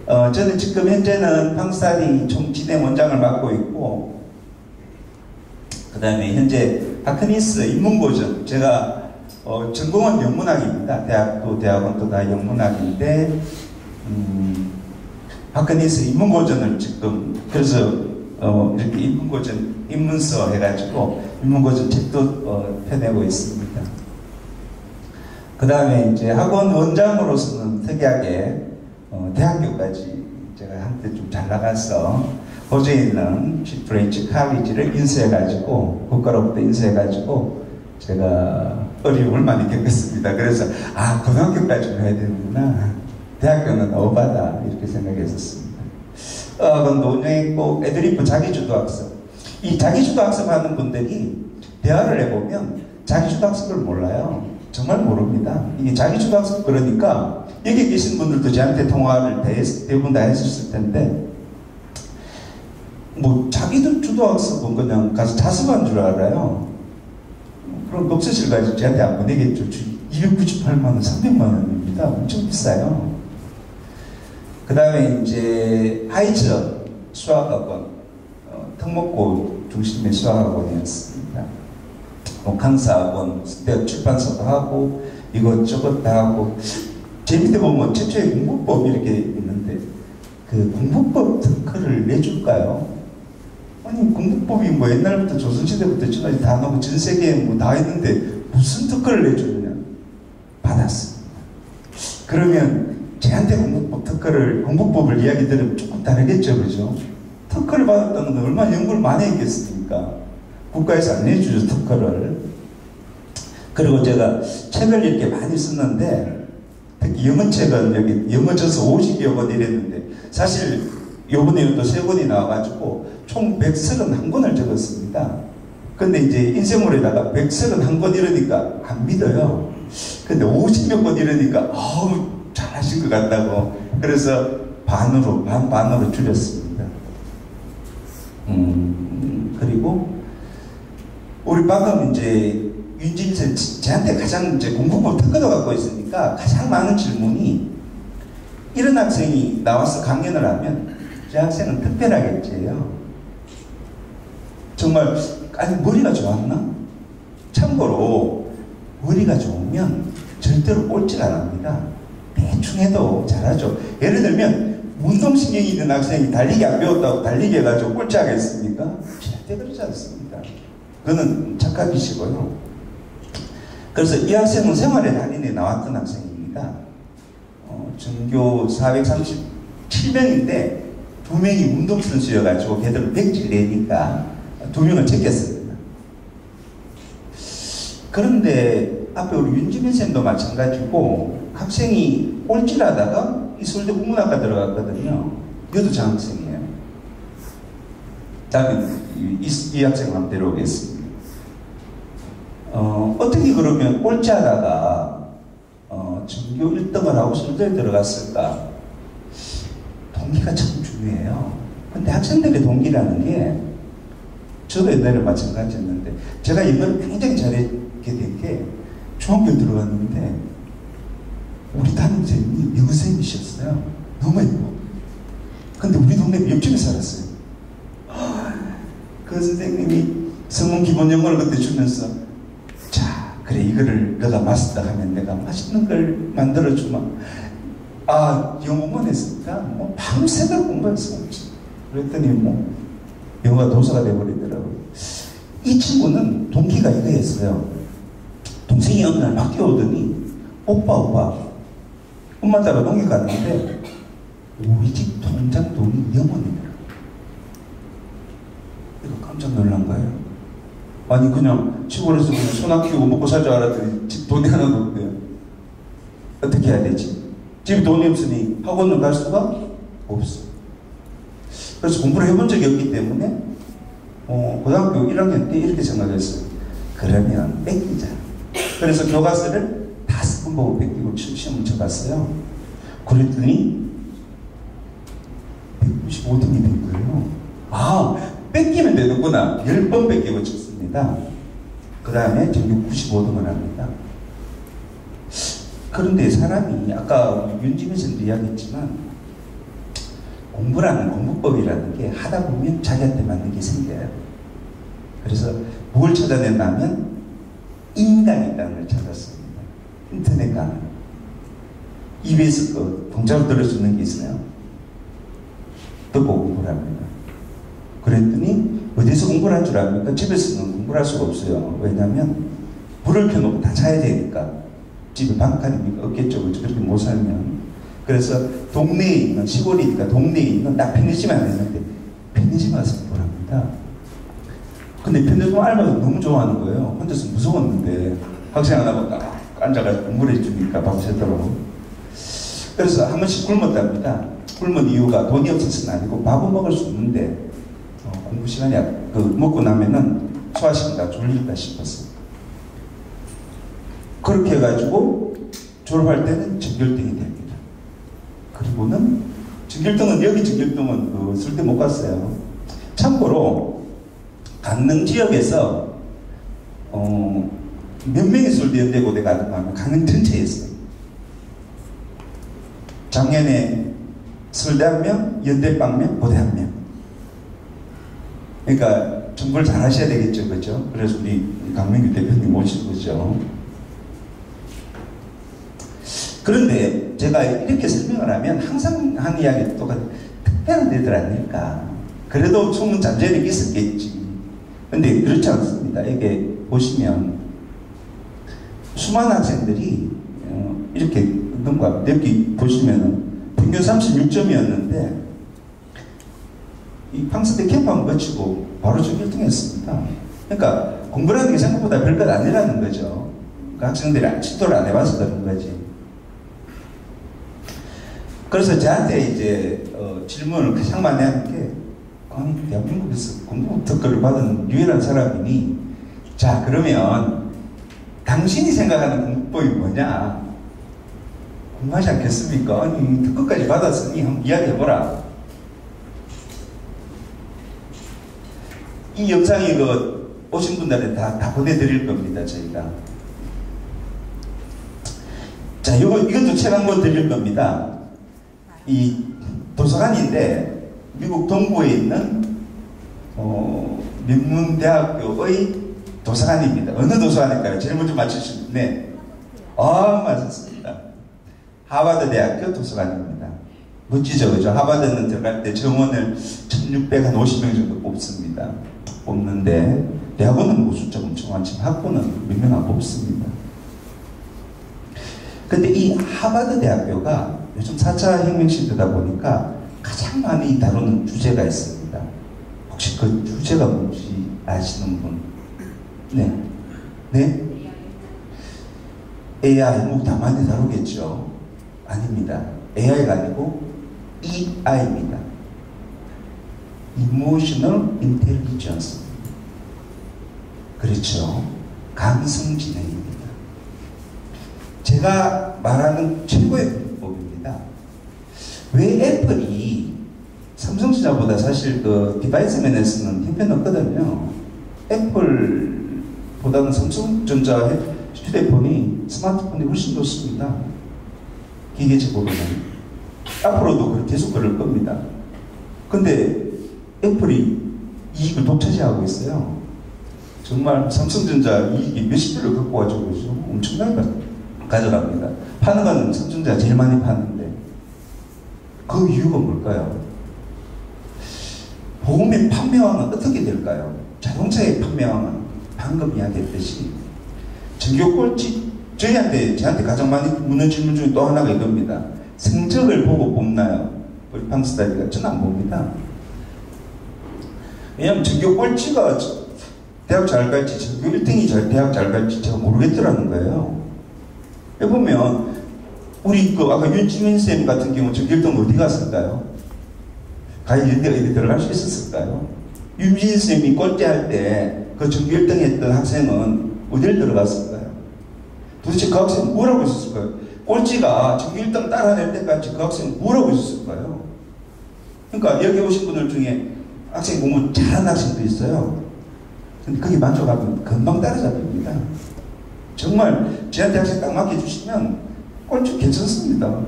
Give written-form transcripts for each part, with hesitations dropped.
저는 지금 현재는 평스타디 총진행 원장을 맡고 있고, 그 다음에 현재 하크니스 인문고전, 제가 전공은 영문학입니다. 대학도 대학원도 다 영문학인데, 하크니스 인문고전을 지금, 그래서 이렇게 인문고전, 인문서 해가지고 인문고전 책도 펴내고 있습니다. 그 다음에 이제 학원 원장으로서는 특이하게 대학교까지 제가 한때 좀 잘 나가서 호주에 있는 프렌치 칼리지를 인수해가지고, 국가로부터 인수해가지고 제가 어려움을 많이 겪었습니다. 그래서 고등학교까지 해야 되는구나, 대학교는 오바다, 이렇게 생각했었습니다. 학원도 운영했고, 애드리프 자기주도학습, 이 자기주도학습 하는 분들이 대화를 해보면 자기주도학습을 몰라요. 정말 모릅니다. 이게 자기주도학습, 그러니까 여기 계신 분들도 저한테 통화를 대부분 다 했었을 텐데, 뭐 자기들 주도학습은 그냥 가서 자습한 줄 알아요. 그럼 독서실 가지고 저한테 안 보내겠죠. 298만원, 300만원입니다. 엄청 비싸요. 그 다음에 이제 하이저 수학학원, 특목고 중심의 수학학원이었습니다. 강사학원, 대학 출판사도 하고 이것저것 다 하고, 재밌게 보면 최초의 공부법 이렇게 있는데, 그 공부법 특허를 내줄까요? 아니, 공부법이 뭐 옛날부터 조선시대부터 지금까지 다 나오고 전 세계에 뭐 다 있는데 무슨 특허를 내주느냐. 받았습니다. 그러면 저한테 공부법을 이야기 들으면 조금 다르겠죠, 그죠? 특허를 받았다는 건 얼마나 연구를 많이 했겠습니까? 국가에서 안 내주죠, 특허를. 그리고 제가 책을 이렇게 많이 썼는데, 특히 영어책은 여기 영어저서 50여 권 이랬는데, 사실 요번에 또 3권이 나와가지고 총 131권을 적었습니다. 근데 이제 인쇄물에다가 131권 이러니까 안 믿어요. 근데 50몇 권 이러니까 잘하신 것 같다고. 그래서 반으로 줄였습니다. 그리고 우리 방금 이제 윤진 쌤, 저한테 가장 이제 공부법 특허도 갖고 있으니까 가장 많은 질문이, 이런 학생이 나와서 강연을 하면 저 학생은 특별하겠지요. 정말, 아니 머리가 좋았나? 참고로 머리가 좋으면 절대로 꼴찌를 안 합니다. 대충 해도 잘하죠. 예를 들면 운동신경이 있는 학생이 달리기 안 배웠다고 달리기 해가지고 꼴찌하겠습니까? 절대 그렇지 않습니다. 그거는 착각이시고요. 그래서 이 학생은 생활의 달인에 나왔던 학생입니다. 전교 437명인데 2명이 운동선수여가지고 걔들을 백지를 내니까 2명을 제꼈습니다. 그런데 앞에 우리 윤지민 쌤도 마찬가지고, 학생이 꼴찌하다가 이 서울대 국문학과 들어갔거든요. 이것도 저 학생이에요. 다음에 이 학생 한번 데려오겠습니다. 어떻게 그러면 꼴찌하다가 전교 1등을 하고 서울대에 들어갔을까? 동기가 참 중요해요. 근데 학생들의 동기라는 게, 저도 옛날에 마찬가지였는데, 제가 영어를 굉장히 잘하게 된 게, 중학교 들어갔는데 우리 담임선생님이 영어선생님이셨어요. 너무 예뻐. 근데 우리 동네 옆집에 살았어요. 그 선생님이 성문 기본 영어를 그때 주면서, 자, 그래, 이거를 너가 마스터 하면 내가 맛있는 걸 만들어주마. 영어만 했으니까 뭐 밤새도록 공부했어요. 그랬더니 뭐 영어가 도사가 돼버리더라고요. 이 친구는 동기가 이거였어요. 동생이 어느 날 학교 오더니, 오빠 엄마 따라 농에 갔는데 우리 집 통장 돈이 0원이더라고요. 이거 깜짝 놀란 거예요. 아니 그냥 시골에서 그냥 소나 키우고 먹고 살 줄 알았더니 집 돈이 하나도 없대요. 어떻게 해야 되지? 집에 돈이 없으니 학원을 갈 수가 없어. 그래서 공부를 해본 적이 없기 때문에 고등학교 1학년 때 이렇게 생각했어요. 그러면 뺏기자. 그래서 교과서를 5번 보고 뺏기고 시험을 쳐봤어요. 그랬더니 195등이 된 거예요. 뺏기면 되는구나. 10번 뺏기고 쳤습니다. 그 다음에 전교 95등을 합니다. 그런데 사람이, 아까 윤지민 선생님도 이야기했지만, 공부라는 공부법이라는 게 하다 보면 자기한테 맞는 게 생겨요. 그래서 뭘 찾아냈냐면 인간이라는 걸 찾았습니다. 인터넷 강의. EBS 거 공짜로 들을 수 있는 게 있어요. 듣고 공부를 합니다. 그랬더니 어디서 공부를 할 줄 압니까? 집에서는 공부를 할 수가 없어요. 왜냐하면 불을 켜놓고 다 자야 되니까. 집에 방칸이 없겠죠. 그렇게 못 살면. 그래서 동네에 있는, 시골이니까 동네에 있는 딱 편의점 안 했는데 편의점 가서 공부를 합니다. 근데 편의점 알바도 너무 좋아하는 거예요. 혼자서 무서웠는데 학생 하나가 딱 앉아가지고 공부를 해주니까 밤새도록. 그래서 한 번씩 굶었답니다. 굶은 이유가 돈이 없어서는 아니고 밥은 먹을 수 없는데 공부 시간이 먹고 나면은 소화시킨다 졸릴까 싶었어요. 그렇게 해가지고 졸업할 때는 전결등이 됩니다. 그리고는 전결등은 여기 전결등은 쓸데 못 갔어요. 참고로 강릉 지역에서 몇 명이 서울대 고대 가는가 하면 강릉 전체에 있어요. 작년에 서울대 1명, 연대 1명, 고대 1명. 그러니까 정보를 잘 하셔야 되겠죠, 그렇죠? 그래서 우리 강민규 대표님 모신 거죠. 그런데 제가 이렇게 설명을 하면 항상 하는 이야기 똑같아요. 특별한 데들 아닐까. 그래도 숨은 잔재력이 있었겠지. 근데 그렇지 않습니다. 이게 보시면 수많은 학생들이 이렇게 뭔가 여기 보시면은 평균 36점이었는데 이 팡스대 캠프만 거치고 바로 전결등했습니다. 그러니까 공부라는 게 생각보다 별것 아니라는 거죠. 그러니까 학생들이 시도를 안 해봐서 그런 거지. 그래서 저한테 이제 질문을 가장 많이 하는 게 아니 대한민국에서 공부 특허를 받은 유일한 사람이니 자 그러면 당신이 생각하는 공부법이 뭐냐? 궁금하지 않겠습니까? 아니 특허까지 받았으니 한번 이야기해보라. 이 영상이 오신 분들한테 다 보내드릴 겁니다. 저희가. 자, 이것도 책 한 권 드릴 겁니다. 이 도서관인데 미국 동부에 있는 명문대학교의 도서관입니다. 어느 도서관일까요? 제일 먼저 맞추시면 네. 맞았습니다. 하버드 대학교 도서관입니다. 멋지죠, 그죠? 하버드는 들어갈 때 정원을 1650명 정도 뽑습니다. 뽑는데 대학원은 뭐 숫자가 엄청 많지만 학부는 몇 명 안 뽑습니다. 근데 이 하버드 대학교가 요즘 4차 혁명 시대다 보니까 가장 많이 다루는 주제가 있습니다. 혹시 그 주제가 뭔지 아시는 분? 네. 네? AI, 뭐 다 많이 다루겠죠? 아닙니다. AI가 아니고 EI입니다. Emotional Intelligence. 그렇죠. 감성지능입니다. 제가 말하는 최고의 공부법입니다. 왜 애플이 삼성전자보다 사실 디바이스 면에서는 형편없거든요. 애플보다는 삼성전자 휴대폰이 스마트폰이 훨씬 좋습니다. 기계적으로는. 앞으로도 계속 그럴 겁니다. 근데 애플이 이익을 독차지하고 있어요. 정말 삼성전자 이익이 몇십 조를 갖고 가지고 엄청나게 가져갑니다. 파는 건 삼성전자가 제일 많이 파는데 그 이유가 뭘까요? 보험의 판매왕은 어떻게 될까요? 자동차의 판매왕은 방금 이야기했듯이 전교 꼴찌 저한테 가장 많이 묻는 질문 중에 또 하나가 이겁니다. 성적을 보고 뽑나요? 우리 팡스타디가 저는 안 봅니다. 왜냐하면 전교 꼴찌가 대학 잘 갈지 전교 1등이 대학 잘 갈지 제가 모르겠더라는 거예요. 해보면 우리 아까 윤지민 쌤 같은 경우 전교 1등 어디 갔을까요? 과연 연대가 어디 들어갈 수 있었을까요? 윤지민 쌤이 꼴찌할 때 그 전교 1등 했던 학생은 어디를 들어갔을까요? 도대체 그 학생은 뭘 하고 있었을까요? 꼴찌가 전교 1등 따라낼 때까지 그 학생은 뭘 하고 있었을까요? 그러니까 여기 오신 분들 중에 학생 공부 잘하는 학생도 있어요. 근데 그게 만족하면 금방 따라잡힙니다. 정말 저한테 학생 딱 맡겨주시면 꼴찌 괜찮습니다.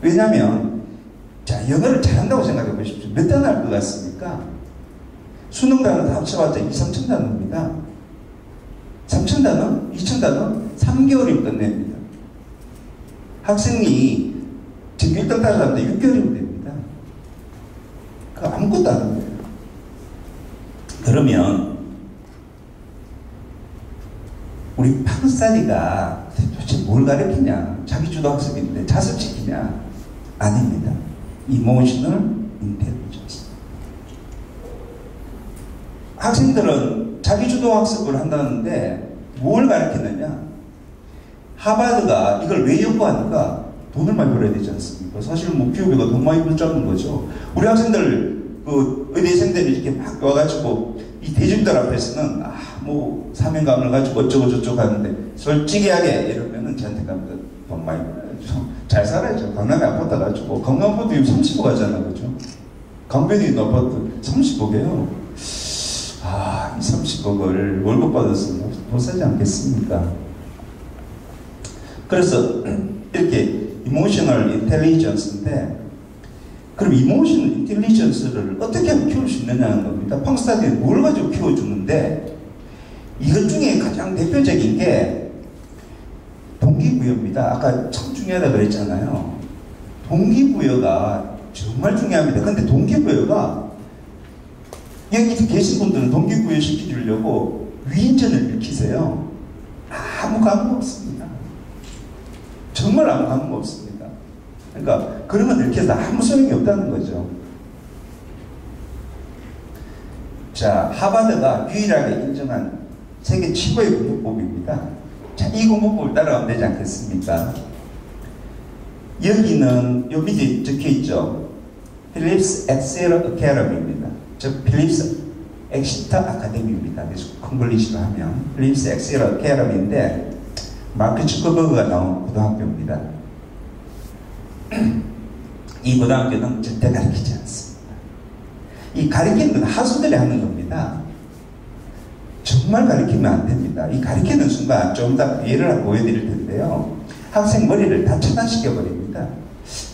왜냐하면 자, 영어를 잘한다고 생각해 보십시오. 몇 단어 할 것 같습니까? 수능 단어 다 합쳐봤자 2, 3천 단어입니다. 3천 단어? 2천 단어? 3개월이면 끝냅니다. 학생이 지금 1등 따라가는데 6개월이면 됩니다. 그 아무것도 안 합니다. 그러면 우리 팡스타디가 도대체 뭘 가르치냐? 자기주도 학습인데 자습시키냐? 아닙니다. Emotional Intelligence. 학생들은 자기주도 학습을 한다는데 뭘 가르치느냐? 하버드가 이걸 왜 연구하는가? 돈을 많이 벌어야 되지 않습니까? 사실 뭐 기업이가 돈 많이 벌자는 거죠. 우리 학생들 그 의대생들이 이렇게 막 와가지고 이 대중들 앞에서는 뭐 사명감을 가지고 어쩌고 저쩌고 하는데 솔직하게 이러면은 저한테 가면 돈 많이 벌어야죠. 잘 살아야죠. 강남에 아파트 가지고 강남 아파트 30억 하잖아, 그죠? 강변에 있는 아파트 30억이에요. 이 30억을 월급 받아서 못 사지 않겠습니까? 그래서 이렇게 이모셔널 인텔리전스인데, 그럼 이모셔널 인텔리전스를 어떻게 하면 키울 수 있느냐는 겁니다. 팡스타디는 뭘 가지고 키워주는데, 이것 중에 가장 대표적인 게 동기부여입니다. 아까 참 중요하다 그랬잖아요. 동기부여가 정말 중요합니다. 근데 동기부여가 여기 계신 분들은 동기부여 시키려고 위인전을 일으키세요. 아무 감흥 없습니다. 정말 아무 감흥 없습니다. 그러니까 그러면 이렇게 해서 아무 소용이 없다는 거죠. 자, 하버드가 유일하게 인정한 세계 최고의 공부법입니다. 자, 이 공부법을 따라가면 되지 않겠습니까? 여기는 요 밑에 적혀 있죠. 필립스 엑셀러 아카데미입니다. 즉 필립스 엑시터 아카데미입니다. 그래서 콩글리시로 하면 필립스 엑셀러 아카데미인데 마크 주커버그가 나온 고등학교입니다. 이 고등학교는 절대 가르치지 않습니다. 이 가르치는 건 하수들이 하는 겁니다. 정말 가르치면 안 됩니다. 이 가르치는 순간 좀 더 예를 보여드릴 텐데요. 학생 머리를 다 차단시켜 버립니다.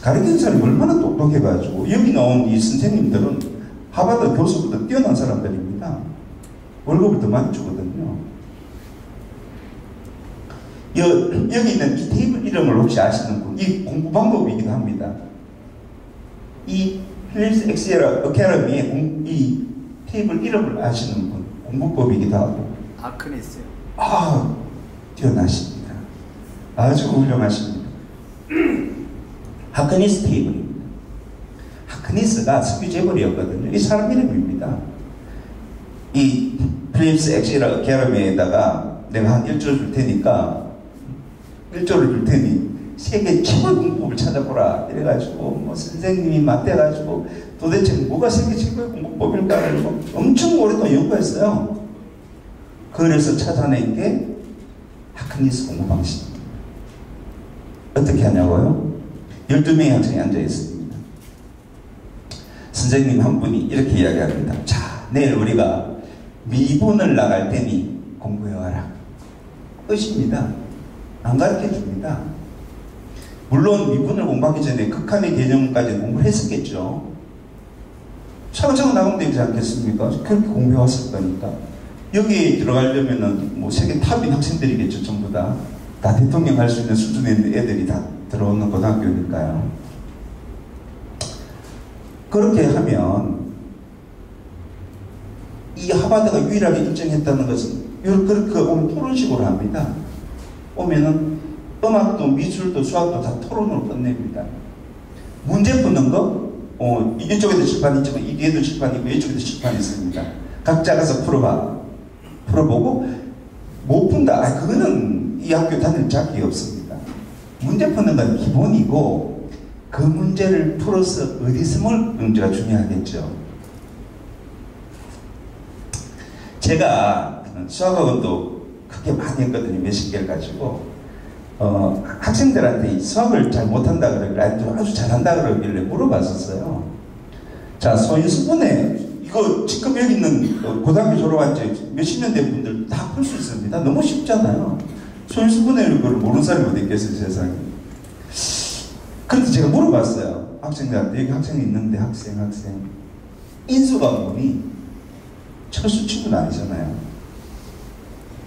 가르치는 사람이 얼마나 똑똑해가지고 여기 나온 이 선생님들은 하버드 교수보다 뛰어난 사람들입니다. 월급을 더 많이 주거든요. 여기 있는 이 테이블 이름을 혹시 아시는 분? 이 공부 방법이기도 합니다. 이 필립스 엑셀러 아카데미의 이 테이블 이름을 아시는 분? 공부법이기도 하고. 아크니스요. 뛰어나십니다. 아주 훌륭하십니다. 하크니스 테이블입니다. 하크니스가 석유 재벌이었거든요. 이 사람 이름입니다. 이 필립스 엑셀러 아카데미에다가 내가 한 1조 줄 테니까 1조를 줄 테니 세계 최고의 공부법을 찾아보라 이래가지고 뭐 선생님이 맞대가지고 도대체 뭐가 세계 최고의 공부법일까 해서 엄청 오랫동안 연구했어요. 그래서 찾아낸 게 하크니스 공부 방식입니다. 어떻게 하냐고요? 12명의 학생이 앉아 있습니다. 선생님 한 분이 이렇게 이야기합니다. 자, 내일 우리가 미분을 나갈 테니 공부해와라. 끝입니다. 안 가르쳐 줍니다. 물론 미분을 공부하기 전에 극한의 개념까지 공부를 했었겠죠. 차근차근 나가면 되지 않겠습니까? 그렇게 공부해왔을 거니까. 여기에 들어가려면은 뭐 세계 탑인 학생들이겠죠. 전부 다. 다 대통령 할 수 있는 수준의 애들이 다 들어오는 고등학교니까요. 그렇게 하면 이 하버드가 유일하게 인정했다는 것은 그렇게 오면 토론식으로 합니다. 오면은 음악도 미술도 수학도 다 토론으로 끝냅니다. 문제 푸는 거 이쪽에도 칠판이 있지만 이쪽에도 칠판이 있고 이쪽에도 칠판이 있습니다. 각자 가서 풀어보고 못 푼다. 그거는 이 학교 다닐 자격이 없습니다. 문제 푸는 건 기본이고 그 문제를 풀어서 어디서 뭘 문제가 중요하겠죠. 제가 수학학원도 크게 많이 했거든요. 몇십 개를 가지고 학생들한테 수학을 잘 못한다 그러길래 아주 잘한다 그러길래 물어봤었어요. 자, 소인수분해 이거 지금 여기 있는 고등학교 졸업한 지 몇십 년 된 분들 다 풀 수 있습니다. 너무 쉽잖아요. 소인수분해 이걸 모르는 사람이 어디 있겠어요, 세상에. 그래서 제가 물어봤어요. 학생들, 여기 학생이 있는데 학생. 인수가 뭐니? 철수 친구는 아니잖아요.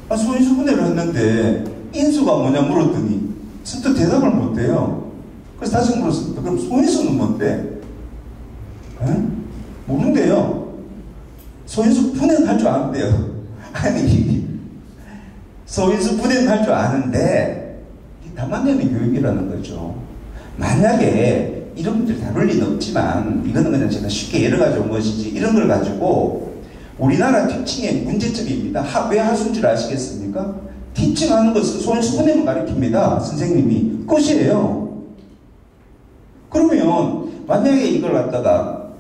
소인수분해를 했는데 인수가 뭐냐 물었더니 선뜻 대답을 못해요. 그래서 다시 물었습니다. 그럼 소인수는 뭔데? 에? 모른대요. 소인수 분해는 할 줄 아는데요. 아니, 소인수 분해는 할 줄 아는데 담아내는 교육이라는 거죠. 만약에 이런 문제를 다룰 리는 없지만 이거는 그냥 제가 쉽게 예를 가져온 것이지, 이런 걸 가지고 우리나라 티칭의 문제점입니다. 왜 하수인 줄 아시겠습니까? 티칭하는 것은 소인수분해만 가르칩니다. 선생님이. 끝이에요. 그러면 만약에 이걸 갖다가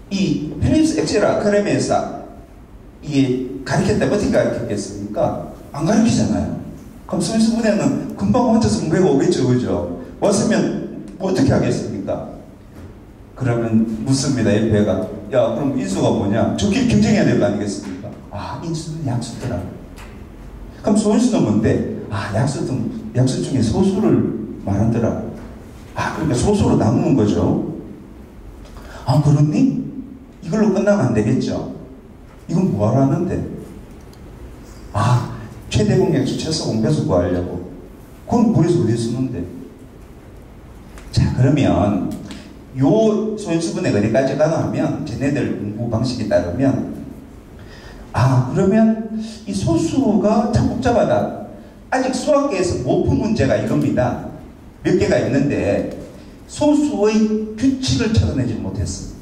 이 필립스 엑셀 아카데미에서 이게 가르쳤다면 어떻게 가르쳤겠습니까? 안 가르치잖아요. 그럼 소인수분해는 금방 혼자서 공부해 오겠죠, 그죠? 왔으면 뭐 어떻게 하겠습니까? 그러면 묻습니다, 옆에가. 야, 그럼 인수가 뭐냐? 저끼리 경쟁해야 될 거 아니겠습니까? 아, 인수는 약수더라. 그럼 소인수는 뭔데? 아, 약수 중에 소수를 말한더라. 아, 그러니까 소수로 나누는 거죠. 아, 그렇니? 이걸로 끝나면 안 되겠죠? 이건 뭐하러 하는데? 아, 최대 공약수 최소 공배수 구하려고. 그건 뭐해서 어디에 쓰는데? 자, 그러면 요 소인수분해 어디까지 가나 하면 쟤네들 공부 방식에 따르면, 아, 그러면 이 소수가 참 복잡하다. 아직 수학계에서 못 푼 문제가 이겁니다. 몇 개가 있는데 소수의 규칙을 찾아내지 못했어.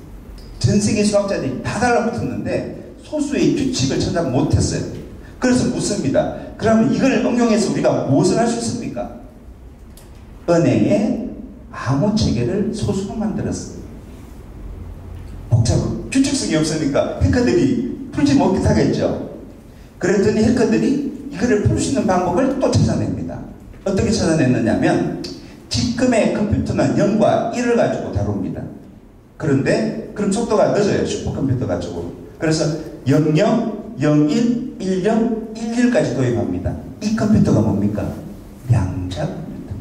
전 세계 수학자들이 다 달라붙었는데 소수의 규칙을 찾아 못했어요. 그래서 묻습니다. 그러면 이걸 응용해서 우리가 무엇을 할 수 있습니까? 은행에 암호 체계를 소수로 만들었어요. 복잡한 규칙성이 없으니까 해커들이 풀지 못하겠죠. 그랬더니 해커들이 이거를 풀 수 있는 방법을 또 찾아냅니다. 어떻게 찾아냈느냐면 지금의 컴퓨터는 0과 1을 가지고 다룹니다. 그런데 그럼 속도가 늦어요. 슈퍼컴퓨터 가지고. 그래서 00, 01, 10, 11까지 도입합니다. 이 컴퓨터가 뭡니까? 양자 컴퓨터.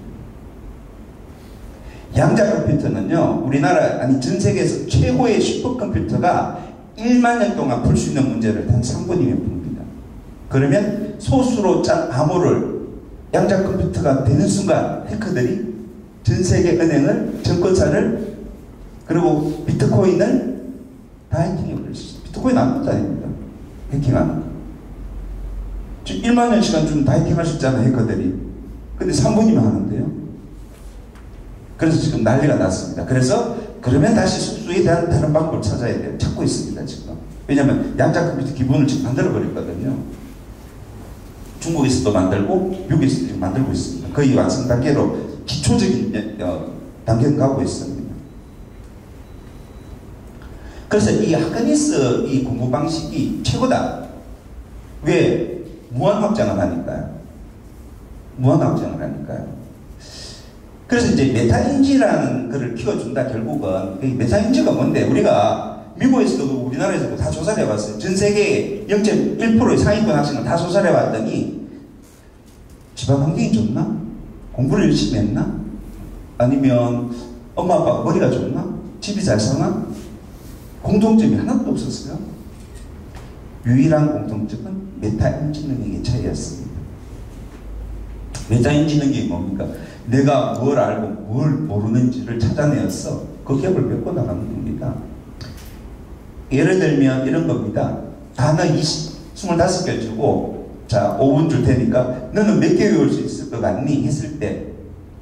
양자 컴퓨터는요, 우리나라, 아니 전 세계에서 최고의 슈퍼컴퓨터가 1만 년 동안 풀 수 있는 문제를 단 3분이면 풉니다. 그러면 소수로 짠 암호를 양자 컴퓨터가 되는 순간 해커들이 전 세계 은행을, 증권사를, 그리고 비트코인을 다 해킹해 버릴 수 있어요. 비트코인 아무것도 아닙니다. 해킹하는 거. 지금 1만 년 시간 좀 다 해킹할 수 있잖아요, 해커들이. 근데 3분이면 하는데요. 그래서 지금 난리가 났습니다. 그래서 그러면 다시 소수에 대한 다른 방법을 찾아야 돼요. 찾고 있습니다, 지금. 왜냐하면 양자 컴퓨터 기본을 지금 만들어 버렸거든요. 중국에서도 만들고 미국에서도 만들고 있습니다. 거의 완성 단계로 기초적인 단계는 가고 있습니다. 그래서 이 하카니스 이 공부 방식이 최고다. 왜? 무한 확장을 하니까요. 무한 확장을 하니까요. 그래서 이제 메타인지라는 거를 키워준다. 결국은 메타인지가 뭔데? 우리가 미국에서도 우리나라에서도 다 조사를 해봤어요. 전 세계 0.1%의 상위권 학생을 다 조사를 해봤더니 집안 환경이 좋나? 공부를 열심히 했나? 아니면 엄마 아빠가 머리가 좋나? 집이 잘 사나? 공통점이 하나도 없었어요. 유일한 공통점은 메타인지 능력의 차이였습니다. 메타인지 능력이 뭡니까? 내가 뭘 알고 뭘 모르는지를 찾아내어서 그 갭을 메꿔 나가는 겁니다. 예를 들면 이런 겁니다. 단어 25개 주고 자 5분 줄 테니까 너는 몇 개 외울 수 있을 것 같니? 했을 때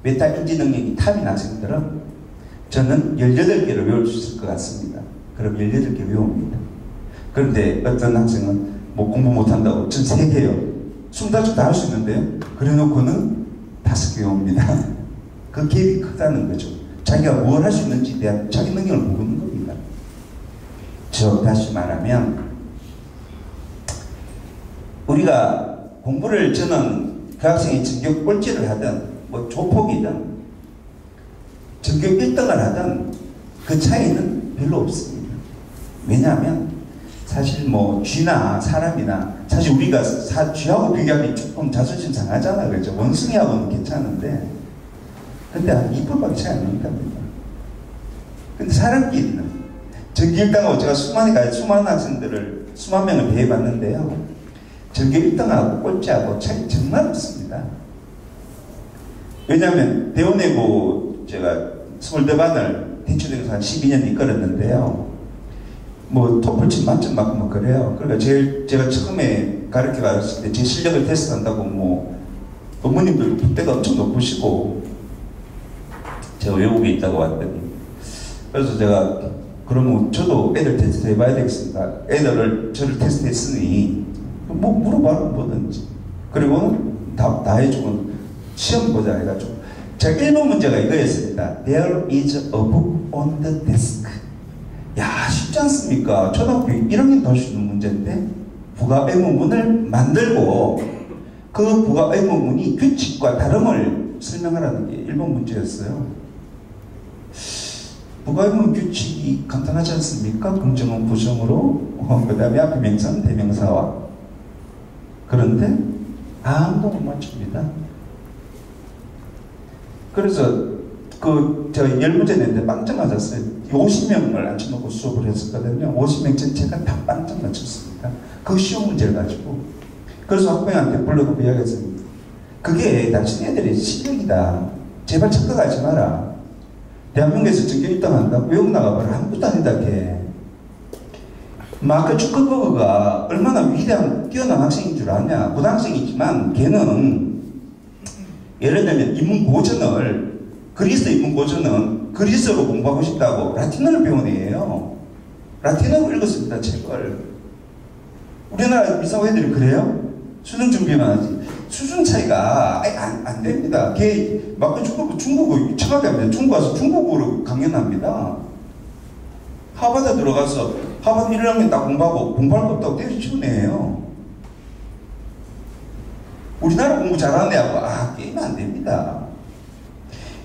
메타인지 능력이 탑인 학생들은 저는 18개를 외울 수 있을 것 같습니다. 그럼 18개 외웁니다. 그런데 어떤 학생은 뭐 공부 못한다고 전 3개요. 25개 다 할 수 있는데요. 그래 놓고는 5개 외웁니다. 그 갭이 크다는 거죠. 자기가 뭘 할 수 있는지에 대한 자기 능력을 모르는 겁니다. 저 다시 말하면 우리가 공부를 저는 그 학생이 전교 꼴찌를 하든 뭐 조폭이든 전교 1등을 하든 그 차이는 별로 없습니다. 왜냐하면 사실 뭐 쥐나 사람이나 사실 우리가 쥐하고 비교하기 조금 자존심 상하잖아. 그렇죠? 원숭이하고는 괜찮은데 근데 한 2%밖에 차이 안 난답니다. 근데 사람끼리는 전교 1등하고 제가 수많은 학생들을 수만 명을 대해봤는데요. 전교 1등하고 꼴찌하고 차이 정말 없습니다. 왜냐하면 대원외고 제가 서울대반을 대출대에서 한 12년 이끌었는데요. 뭐 토플 만점 맞고 뭐 그래요. 그러니까 제가 처음에 가르쳐 갔을 때 제 실력을 테스트한다고 뭐 어머님들도 그때가 엄청 높으시고 제가 외국에 있다고 왔더니 그래서 제가 그러면 저도 애들 테스트 해봐야 되겠습니다. 애들을 저를 테스트했으니 뭐 물어봐라 뭐든지. 그리고 다 해주고 시험 보자 해가지고 제가 1번 문제가 이거였습니다. There is a book on the desk. 야, 쉽지 않습니까? 초등학교 1학년 더 쉬는 문제인데 부가 의문문을 만들고 그 부가 의문문이 규칙과 다름을 설명하라는 게 1번 문제였어요. 부가 의문 규칙이 간단하지 않습니까? 긍정은 부정으로, 그 다음에 앞에 명사는 대명사와. 그런데 아무도 못 맞춥니다. 그래서 제가 10문제 냈는데 빵점 맞았어요. 50명을 앉혀놓고 수업을 했었거든요. 50명 전체가 다 빵점 맞췄습니다. 그 쉬운 문제를 가지고. 그래서 학부모한테 불러놓고 이야기했습니다. 그게 당신 애들의 실력이다. 제발 착각하지 마라. 대한민국에서 전교 1등 한다고 외국 나가봐라. 아무것도 아니다, 걔. 마크 주커버그가 얼마나 위대한 뛰어난 학생인 줄 아냐. 고등학생이지만 걔는 예를 들면 인문고전을 그리스 인문고전은 그리스어로 공부하고 싶다고 라틴어를 배운 애예요. 라틴어를 읽었습니다, 책을. 우리나라 미사고 애들이 그래요? 수능 준비만 하지. 수준 차이가 안 됩니다. 걔 마크 주커버그 중국어 청하게 합니다. 중국 가서 중국어로 강연합니다. 하버드 들어가서 하버드 1학년 딱 공부할 거 없다고 때려치운 애예요. 우리나라 공부 잘하는 애하고 게임은 안 됩니다.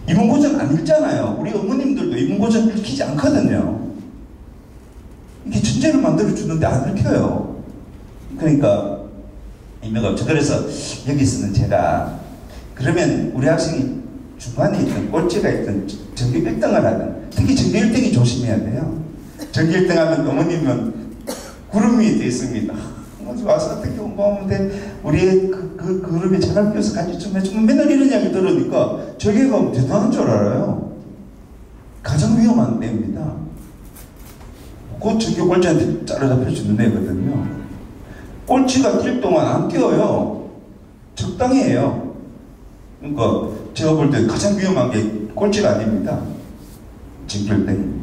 인문고전 안 읽잖아요. 우리 어머님들도 인문고전 읽히지 않거든요. 이게 천재를 만들어주는데 안 읽혀요. 그러니까 의미가 없죠. 그래서 여기서는 제가 그러면 우리 학생이 중간에 있든 꼴찌가 있든 전교 1등을 하든 특히 전교 1등이 조심해야 돼요. 전교 1등 하면 어머님은 구름 위에 돼 있습니다. 와서 어떻게 공부하면 돼? 우리의 그 그룹에 제발 끼워서 같이 좀 해주면 맨날 이런 이야기 들으니까 저기가 대단한 줄 알아요. 가장 위험한 애입니다. 곧 전교 꼴찌한테 따라잡혀 주는 애거든요. 꼴찌가 뛸 동안 안 뛰어요. 적당히 해요. 그러니까 제가 볼 때 가장 위험한 게 꼴찌가 아닙니다. 전교 1등.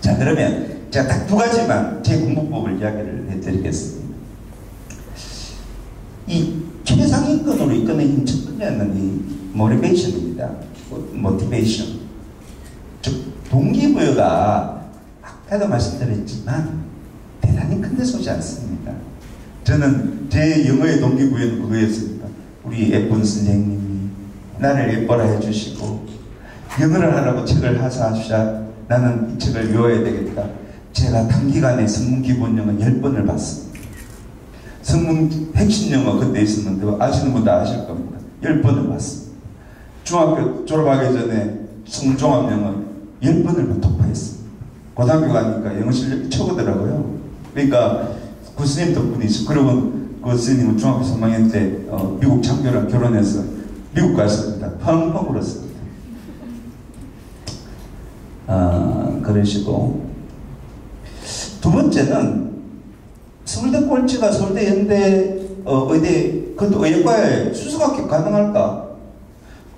자, 그러면 제가 딱 두 가지만 제 공부법을 이야기를 해드리겠습니다. 이 최상위권으로 이끌어내는 첫 번째는 이 모티베이션입니다. 모티베이션. 즉 동기부여가 아까도 말씀드렸지만 대단히 큰 데 쏘지 않습니다. 저는 제 영어의 동기부여는 그거였습니다. 우리 예쁜 선생님이 나를 예뻐라 해주시고 영어를 하라고 책을 하사하시자 나는 이 책을 외워야 되겠다. 제가 단기간에 성문기본영어 10번을 봤습니다. 성문 핵심영어 그때 있었는데 아시는 분도 아실 겁니다. 10번을 봤습니다. 중학교 졸업하기 전에 성문종합영어 10번을 독파했습니다. 고등학교 가니까 영어 실력이 최고더라고요. 그러니까 그 스님 덕분이죠. 그리고 그 스님은 중학교 3학년 때 미국 장교랑 결혼해서 미국 갔습니다. 펑펑 울었습니다. 그러시고 두 번째는 서울대 꼴찌가 서울대 연대 의대 그것도 의과에 수석 합격 가능할까?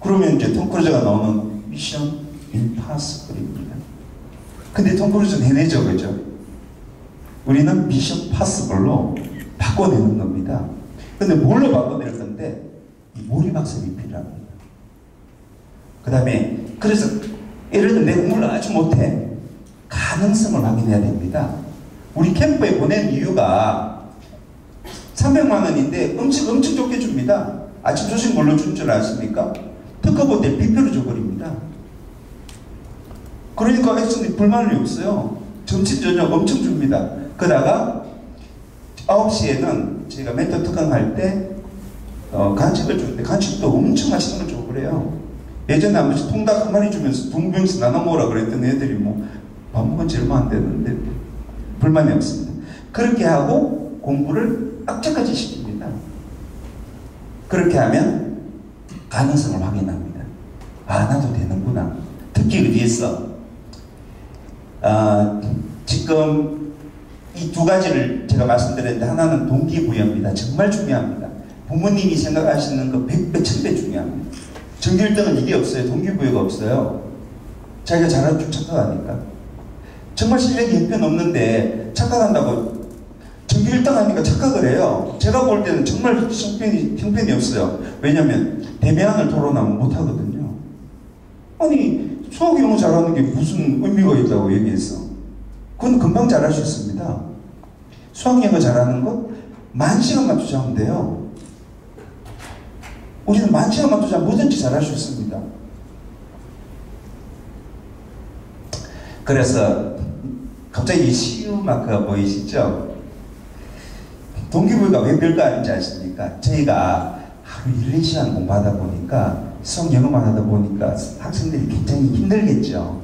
그러면 이제 톰 크루즈가 나오는 미션 임파서블입니다. 근데 톰 크루즈는 해내죠, 그죠? 우리는 미션 파서블로 바꿔내는 겁니다. 근데 뭘로 바꿔낼 건데 이 몰입학습이 필요합니다. 그 다음에 그래서 예를 들어 내 공부를 아주 못해. 가능성을 확인해야 됩니다. 우리 캠프에 보낸 이유가 300만 원인데 엄청 좋게 줍니다. 아침 조식 뭘로 준 줄 아십니까? 특허보때 뷔페로 줘버립니다. 그러니까 학생들이 불만이 없어요. 점심 저녁 엄청 줍니다. 그러다가 9시에는 저희가 멘토 특강할 때 간식을 주는데 간식도 엄청 맛있는 걸 주고 그래요. 예전에 한 번씩 통닭 한 마리 주면서 2명씩 나눠 먹으라 그랬던 애들이 뭐 밥 먹은 지 얼마 안 됐는데 불만이 없습니다. 그렇게 하고 공부를 악착같이 시킵니다. 그렇게 하면 가능성을 확인합니다. 아, 나도 되는구나. 특히 어디에서 지금 이 두 가지를 제가 말씀드렸는데, 하나는 동기부여입니다. 정말 중요합니다. 부모님이 생각하시는 거 100배, 1000배 중요합니다. 전교 1등은 이게 없어요. 동기부여가 없어요. 자기가 잘하는 줄 착각하니까. 정말 실력이 형편없는데 착각한다고 전교 1등 하니까 착각을 해요. 제가 볼 때는 정말 형편이 없어요. 왜냐면 대면을 토론하면 못하거든요. 아니, 수학 영어 잘하는 게 무슨 의미가 있다고 얘기해서. 그건 금방 잘할 수 있습니다. 수학 영어 잘하는 것 10,000시간만 투자하면 돼요. 우리는 10,000시간만 투자하면 뭐든지 잘할 수 있습니다. 그래서 갑자기 CU 마크가 보이시죠? 동기부여가 왜 별거 아닌지 아십니까? 저희가 하루 1~2시간 공부하다 보니까, 수학 영어만 하다 보니까 학생들이 굉장히 힘들겠죠.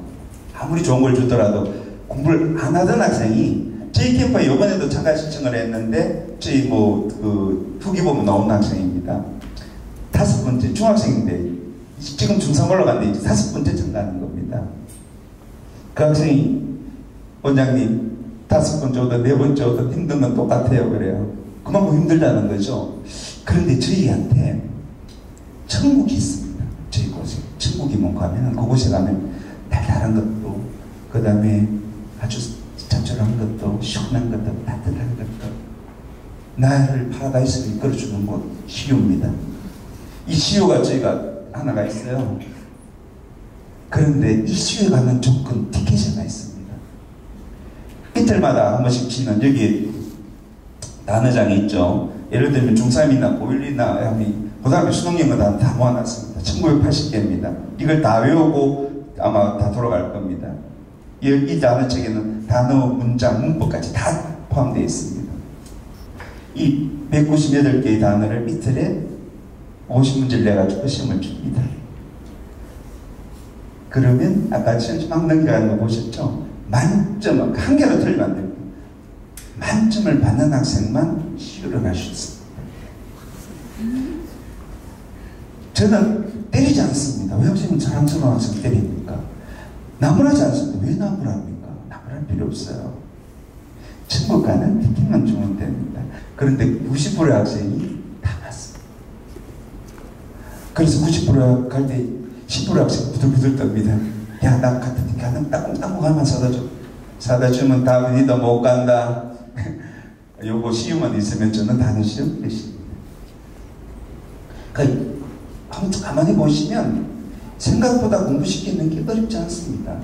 아무리 좋은 걸 주더라도 공부를 안 하던 학생이 저희 캠프에 이번에도 참가 신청을 했는데, 저희 후기 보면 나온 학생입니다. 5번째 중학생인데 지금 중3 올라갔는데 이제 5번째 참가하는 겁니다. 그 학생이 원장님 5번째 오든 4번째 오든 힘든 건 똑같아요 그래요. 그만큼 힘들다는 거죠. 그런데 저희한테 천국이 있습니다. 저희 곳에 천국이 뭔가 하면 그곳에 가면 달달한 것도, 그 다음에 아주 짭짤한 것도, 시원한 것도, 따뜻한 것도, 나를 파라다이스로 이끌어주는 곳 CU입니다. 이 CU가 저희가 하나가 있어요. 그런데 이 CU에 가는 조건, 티켓이 하나 있습니다. 이틀마다 한 번씩 치는 여기 단어장이 있죠. 예를 들면 중3이나 고1이나 하면 고등학교 수능영어 다 모아놨습니다. 1980개입니다. 이걸 다 외우고 아마 다 돌아갈 겁니다. 이 단어책에는 단어, 문장, 문법까지 다 포함되어 있습니다. 이 198개의 단어를 이틀에 50문제를 내가지고 시험을 줍니다. 그러면 아까 막 넘겨가는 거 보셨죠? 만점, 한 개로 틀리면 안 됩니다. 만점을 받는 학생만 CU를 갈 수 있습니다. 저는 때리지 않습니다. 왜 학생은 자랑스러운 학생 때립니까? 나무라지 않습니다. 왜 나무랍니까? 나무랄 필요 없어요. 천국 가는 티켓만 주면 됩니다. 그런데 90%의 학생이 다 맞습니다. 그래서 90% 갈 때 10% 학생 부들부들 떱니다. 야, 나 같은 데 가는 땅콩 하나만 사다 줘. 사다 주면 다음에 너 못 간다. 요거 시험만 있으면 저는 다른 시험 되십니다. 그러니까 가만히 보시면 생각보다 공부시키는 게 어렵지 않습니다.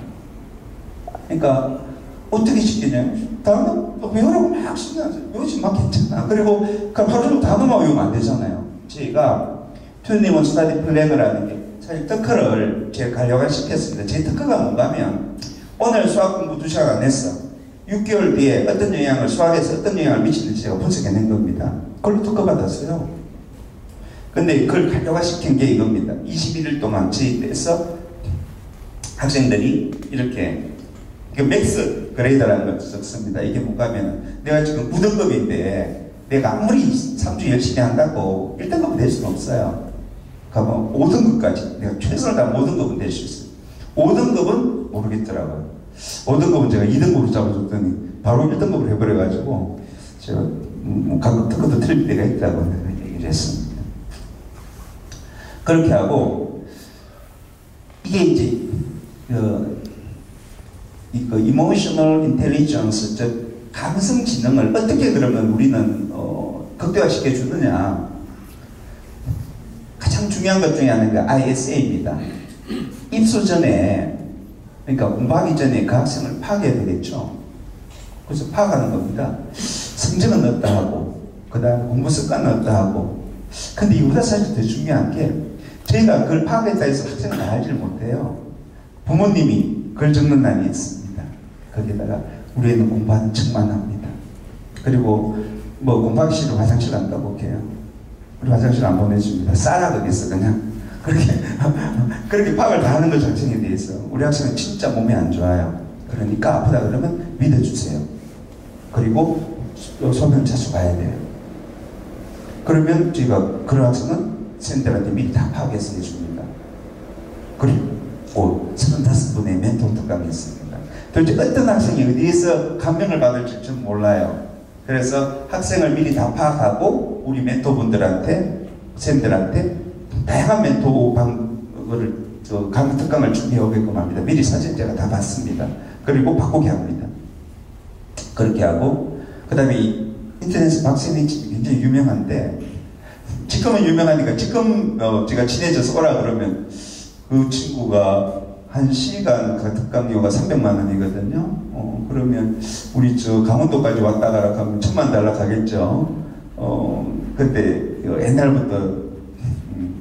그러니까 어떻게 시키냐면 단어 외우라고 막 신나서 요즘 막 괜찮아. 그리고 하루 종일 단어만 외우면 안 되잖아요. 저희가 21 스터디 플래너라는 게 사실 특허를 제가 가려고 시켰습니다. 제 특허가 뭔가 하면 오늘 수학 공부 2시간 안 했어. 6개월 뒤에 어떤 영향을, 수학에서 어떤 영향을 미치는지 제가 분석해낸 겁니다. 그걸로 특허 받았어요. 근데 그걸 가려화시킨 게 이겁니다. 21일 동안 저희에서 학생들이 이렇게 맥스 그레이더라는 걸 썼습니다. 이게 뭔가 하면 내가 지금 9등급인데 내가 아무리 3주 열심히 한다고 1등급은 될 수는 없어요. 가면 5등급까지 내가 최선을 다하면 5등급은 될 수 있어요. 5등급은 모르겠더라고요. 5등급은 제가 2등급으로 잡아줬더니 바로 1등급으로 해버려가지고 제가 가끔 특허도 틀릴 때가 있다고 얘기를 했습니다. 그렇게 하고 이게 이제 emotional intelligence, 즉 감성 지능을 어떻게 그러면 우리는 극대화시켜 주느냐. 가장 중요한 것 중에 하나가 ISA입니다. 입수 전에, 그러니까 공부하기 전에 그 학생을 파악해야 되겠죠. 그래서 파악하는 겁니다. 성적은 어떠 하고, 그 다음에 공부 습관은 어떠 하고. 근데 이보다 사실 더 중요한 게 저희가 그걸 파악했다 해서 학생을 알지를 못해요. 부모님이 글 적는 난이 있습니다. 거기다가 우리 애는 공부하는 척만 합니다. 그리고 뭐 공부하기 싫으면 화장실 간다고 해요. 우리 화장실 안 보내줍니다. 싸라 거기서 그냥 그렇게 파악을 다 하는 거죠, 학생에 대해서. 우리 학생은 진짜 몸이 안 좋아요. 그러니까 아프다 그러면 믿어주세요. 그리고 소변 자주 가야 돼요. 그러면 저희가 그런 학생은 선생님들한테 미리 다 파악해서 해줍니다. 그리고 35분의 멘토 특강이 있습니다. 도대체 어떤 학생이 어디에서 감명을 받을지 좀 몰라요. 그래서 학생을 미리 다 파악하고 우리 멘토분들한테, 선생님들한테 다양한 멘토 강의 특강을 준비해 오게끔 합니다. 미리 사실 제가 다 봤습니다. 그리고 바꾸게 합니다. 그렇게 하고, 그 다음에 인터넷에 박신희 집이 굉장히 유명한데, 지금은 유명하니까 지금 제가 친해져서 오라 그러면 그 친구가 1시간 특강료가 300만 원이거든요. 그러면 우리 저 강원도까지 왔다 가라 하면 1000만 달러 가겠죠. 그때 옛날부터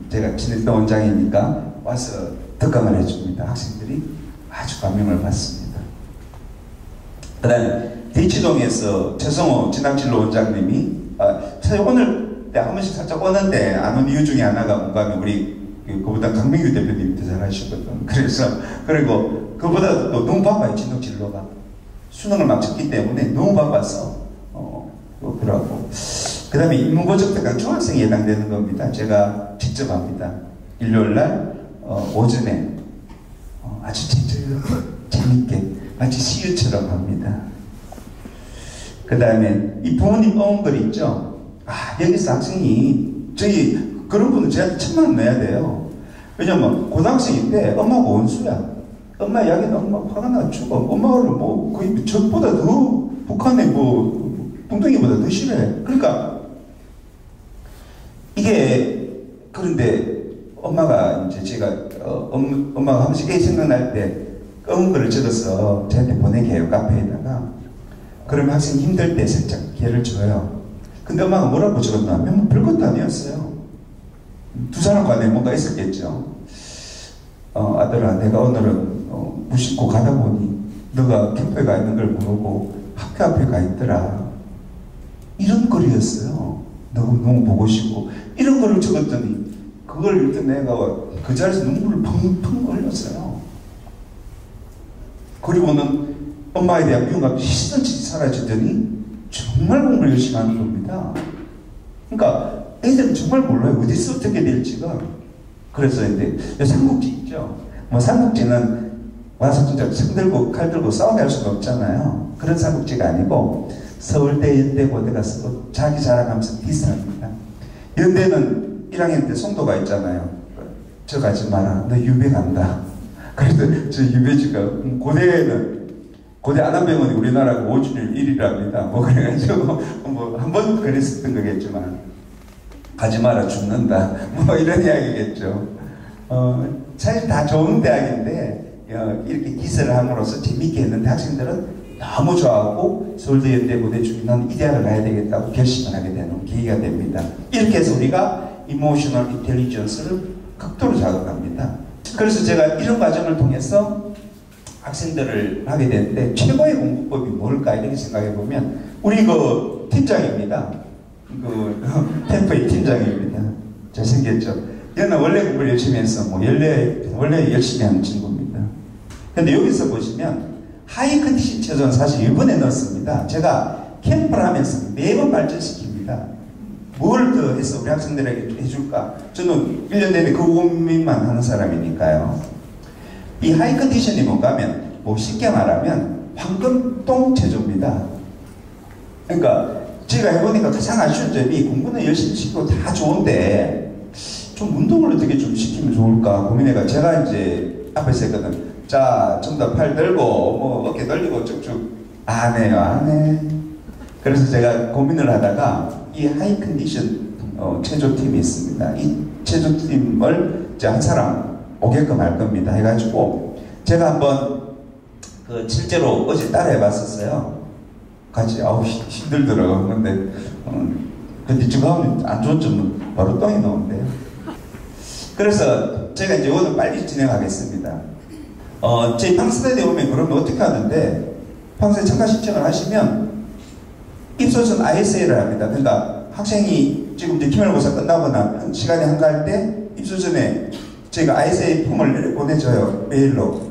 제가 친했던 원장이니까 와서 특강을 해줍니다. 학생들이 아주 감명을 받습니다. 그 다음에 대치동에서 최성호 진학진로 원장님이 사실 오늘 한 번씩 살짝 오는데 안 온 이유 중에 하나가 뭔가 하면 우리 그보다 강민규 대표님도 잘 하시거든. 그래서 그리고 그보다 또 너무 바빠요. 진학진로가 수능을 막 쳤기 때문에 너무 바빠서 그러고 그 다음에 인문고적 특강 중학생에 해당되는 겁니다. 제가 직접 합니다. 일요일날 오전에 아주 재밌게 마치 시유처럼 합니다. 그 다음에 이 부모님 어원글 있죠. 여기서 학생이 저희 그런 분은 저한테 1000만 원 내야 돼요. 왜냐면 고등학생일 때 엄마가 원수야. 엄마 이야기는 엄마 화가 나 죽어. 엄마를 뭐 거의 적보다 더 북한의 뭐 뚱뚱이보다 더 싫어해. 그러니까 이게 그런데 엄마가 이제 제가 엄마가 한 번씩 생각날 때 어원글을 적어서 저한테 보내게 해요. 카페에다가. 그러면 학생이 힘들 때 살짝 기회를 줘요. 근데 엄마가 뭐라고 적었냐면 뭐 별것도 아니었어요. 두 사람 간에 뭔가 있었겠죠. 아들아, 내가 오늘은 무심코 가다 보니 너가 캠프에 가 있는 걸 모르고 학교 앞에 가 있더라. 이런 글이었어요. 너무 보고 싶고 이런 글을 적었더니 그걸 읽던 내가 그 자리에서 눈물을 펑펑 흘렸어요. 그리고는 엄마에 대한 미움과 시선치 사라지더니 정말 공부를 열심히 하는 겁니다. 그러니까 애들은 정말 몰라요. 어디서 어떻게 될지가. 그래서 이제 삼국지 있죠. 뭐 삼국지는 와서 진짜 책 들고 칼 들고 싸우게 할 수가 없잖아요. 그런 삼국지가 아니고 서울대, 연대, 고대 가서 자기 자랑하면서 디스합니다. 연대는 1학년 때 송도가 있잖아요. 저 가지 마라. 너 유배 간다. 그래서 저 유배지가 고대 안암병원이 우리나라가 5주일 1위랍니다. 뭐 그래가지고 뭐 한 번 그랬었던 거겠지만 가지 마라 죽는다. 뭐 이런 이야기겠죠. 사실 다 좋은 대학인데 이렇게 기세를 함으로써 재밌게 했는데 학생들은 너무 좋아하고 서울대, 연대, 고대 중에 난 이 대학을 가야 되겠다고 결심을 하게 되는 계기가 됩니다. 이렇게 해서 우리가 이모셔널 인텔리전스를 극도로 자극합니다. 그래서 제가 이런 과정을 통해서 학생들을 하게 되는데 최고의 공부법이 뭘까 이렇게 생각해 보면 우리 그 팀장입니다. 그 캠프의 팀장입니다. 잘생겼죠. 얘는 원래 공부를 열심히 해서 뭐 원래 열심히 하는 친구입니다. 근데 여기서 보시면 하이 컨디션 체조는 사실 이번에 넣었습니다. 제가 캠프를 하면서 매번 발전시킵니다. 뭘 더 해서 우리 학생들에게 해줄까? 저는 1년 내내 그 고민만 하는 사람이니까요. 이 하이 컨디션이 뭔가 하면 뭐 쉽게 말하면 황금똥 체조입니다. 그러니까 제가 해보니까 가장 아쉬운 점이 공부는 열심히 시키고 다 좋은데 좀 운동을 어떻게 좀 시키면 좋을까 고민해가 제가 이제 앞에서 했거든. 자, 전부 다 팔 들고 뭐 어깨 돌리고 쭉쭉 안 해요. 그래서 제가 고민을 하다가 이 하이 컨디션 체조팀이 있습니다. 이 체조팀을 이제 한 사람 오게끔 할 겁니다. 해가지고 제가 한번 그 실제로 어제 따라 해봤었어요. 같이 힘들더라고요. 근데 지금 하면 안 좋은 점은 바로 똥이 나온대요. 그래서 제가 이제 오늘 빨리 진행하겠습니다. 저희 팡스대에 오면 그러면 어떻게 하는데 팡스대 참가 신청을 하시면 입소전 ISA를 합니다. 그러니까 학생이 지금 이제 기말고사 끝나고 나면 시간이 한가할 때 입소전에 저희가 ISA 폼을 내려보내줘요. 메일로.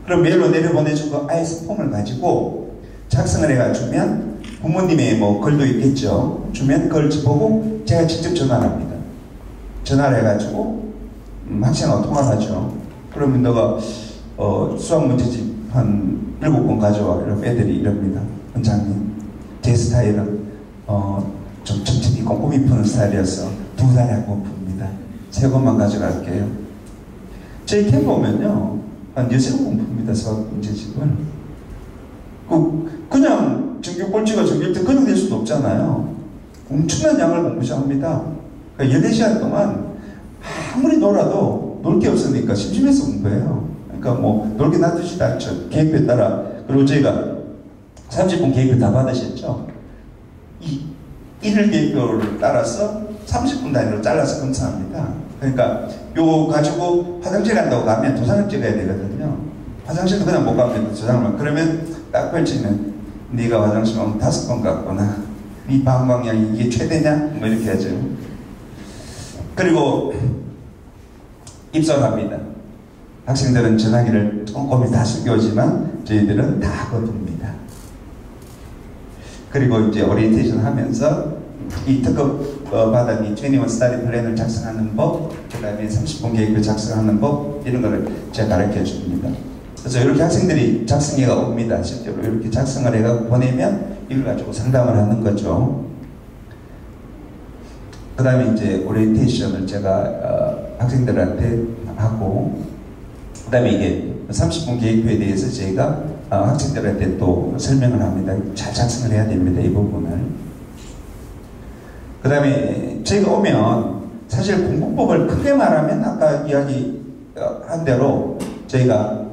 그럼 메일로 내려보내주고 ISA 폼을 가지고 작성을 해가주면 부모님의 뭐 글도 있겠죠. 주면 그걸 보고 제가 직접 전화를 합니다. 전화를 해가지고 학생하고 통화를 하죠. 그러면 너가 수학 문제집 한 7권 가져와. 이러면 애들이 이럽니다. 원장님, 제 스타일은 좀 천천히 꼼꼼히 푸는 스타일이어서 2달에 한 번 풉니다. 3권만 가져갈게요. 저희 캠프 오면요, 한 6권 풉니다. 수학 문제집을. 그냥 전교 꼴찌가 전교 1등 그냥 될 수도 없잖아요. 엄청난 양을 공부합니다. 그러니까 14시간 동안 아무리 놀아도 놀 게 없으니까 심심해서 공부해요. 그러니까 뭐 놀게 놔두지도 않죠. 계획표에 따라. 그리고 저희가 30분 계획표 다 받으셨죠? 이 1일 계획표를 따라서 30분 단위로 잘라서 검사합니다. 그러니까 요거 가지고 화장실 간다고 가면 도장을 찍어야 되거든요. 화장실도 그냥 못 가면 도장을. 그러면 딱 펼치면 네가 화장실 오면 5번 갔구나. 네 방광량이 이게 최대냐? 뭐 이렇게 하죠. 그리고 입소를 합니다. 학생들은 전화기를 꼼꼼히 다 숨겨오지만 저희들은 다 거둡니다. 그리고 이제 오리엔테이션 하면서 이 특급 받은 이 21 스터디 플랜을 작성하는 법, 그 다음에 30분 계획을 작성하는 법, 이런 거를 제가 가르쳐 줍니다. 그래서 이렇게 학생들이 작성해가 옵니다. 실제로 이렇게 작성을 해가 보내면 이걸 가지고 상담을 하는 거죠. 그 다음에 이제 오리엔테이션을 제가 학생들한테 하고, 그 다음에 이게 30분 계획표에 대해서 저희가 학생들한테 또 설명을 합니다. 잘 작성을 해야 됩니다. 이 부분을. 그 다음에 저희가 오면 사실 공부법을 크게 말하면 아까 이야기한 대로 저희가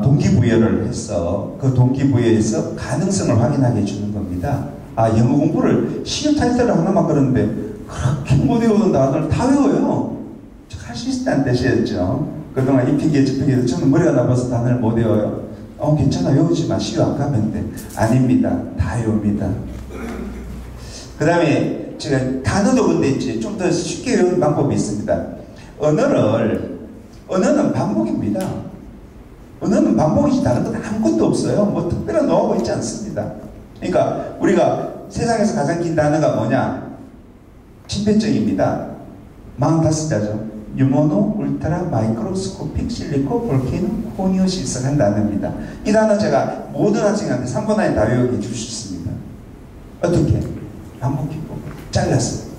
동기부여를 해서 그 동기부여에서 가능성을 확인하게 해주는 겁니다. 영어 공부를 시유 타이틀을 하나만 그러는데 그렇게 못 외우는 단어를 다 외워요. 할 수 있다는 뜻이었죠. 그동안 이 핑계 저 핑계 저는 머리가 나빠서 단어를 못 외워요. 괜찮아, 외우지 마. 시유 안 가면 돼. 아닙니다. 다 외웁니다. 그 다음에 제가 단어도 근데 이제 좀 더 쉽게 외우는 방법이 있습니다. 언어는 반복입니다. 언어는 반복이지 다른 건 아무것도 없어요. 뭐 특별한 노하우가 있지 않습니다. 그러니까 우리가 세상에서 가장 긴 단어가 뭐냐? 침팬증입니다. 45자죠. 유모노 울트라 마이크로스코픽 실리코 볼케노 코니오시스라는 단어입니다. 이 단어 제가 모든 학생한테 3분 안에 다 외우게 해줄 수 있습니다. 어떻게? 반복해보고 잘랐어요.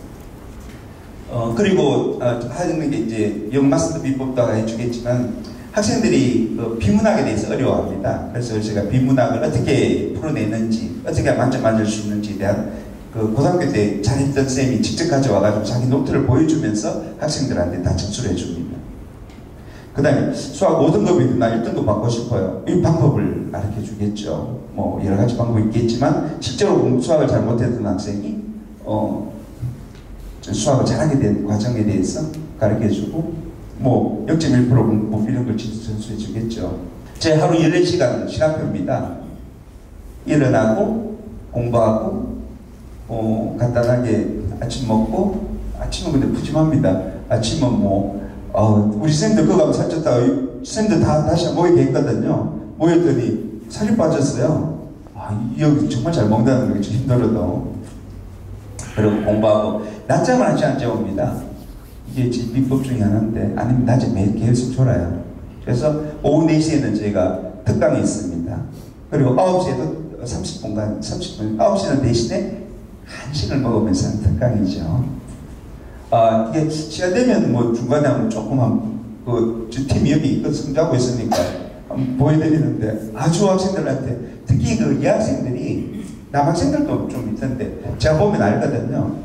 그리고 하는 게 이제 영마스터 비법도 해주겠지만 학생들이 비문학에 대해서 어려워합니다. 그래서 제가 비문학을 어떻게 풀어내는지, 어떻게 만점 맞을 수 있는지에 대한 고등학교 때 잘했던 쌤이 직접 가져와가지고 자기 노트를 보여주면서 학생들한테 다 전수를 해줍니다. 그 다음에 수학 5등급이든 나 1등급 받고 싶어요. 이 방법을 가르쳐 주겠죠. 뭐 여러 가지 방법이 있겠지만 실제로 수학을 잘 못했던 학생이 수학을 잘하게 된 과정에 대해서 가르쳐 주고 뭐 0.1% 공부 이런 걸 전수해 주겠죠. 제 하루 14시간 시간표입니다. 일어나고 공부하고 간단하게 아침 먹고, 아침은 근데 푸짐합니다. 아침은 우리 쌤들 그거 가면 살쪘다고 쌤들 다 다시 모이게 했거든요. 모였더니 살이 빠졌어요. 여기 정말 잘 먹는다는 게 좀 힘들어도. 그리고 공부하고 낮잠을 한 시간 재웁니다. 이게 제 비법 중에 하나인데, 아니면 낮에 매일 계속 졸아요. 그래서 오후 4시에는 저희가 특강이 있습니다. 그리고 9시에도 30분, 9시는 대신에 한식을 먹으면서 하는 특강이죠. 이게 시간 되면 뭐 중간에 한번 조금만 팀이 여기 성장하고 있으니까 한번 보여드리는데, 아주 학생들한테 특히 이 학생들이 남학생들도 좀 있던데 제가 보면 알거든요.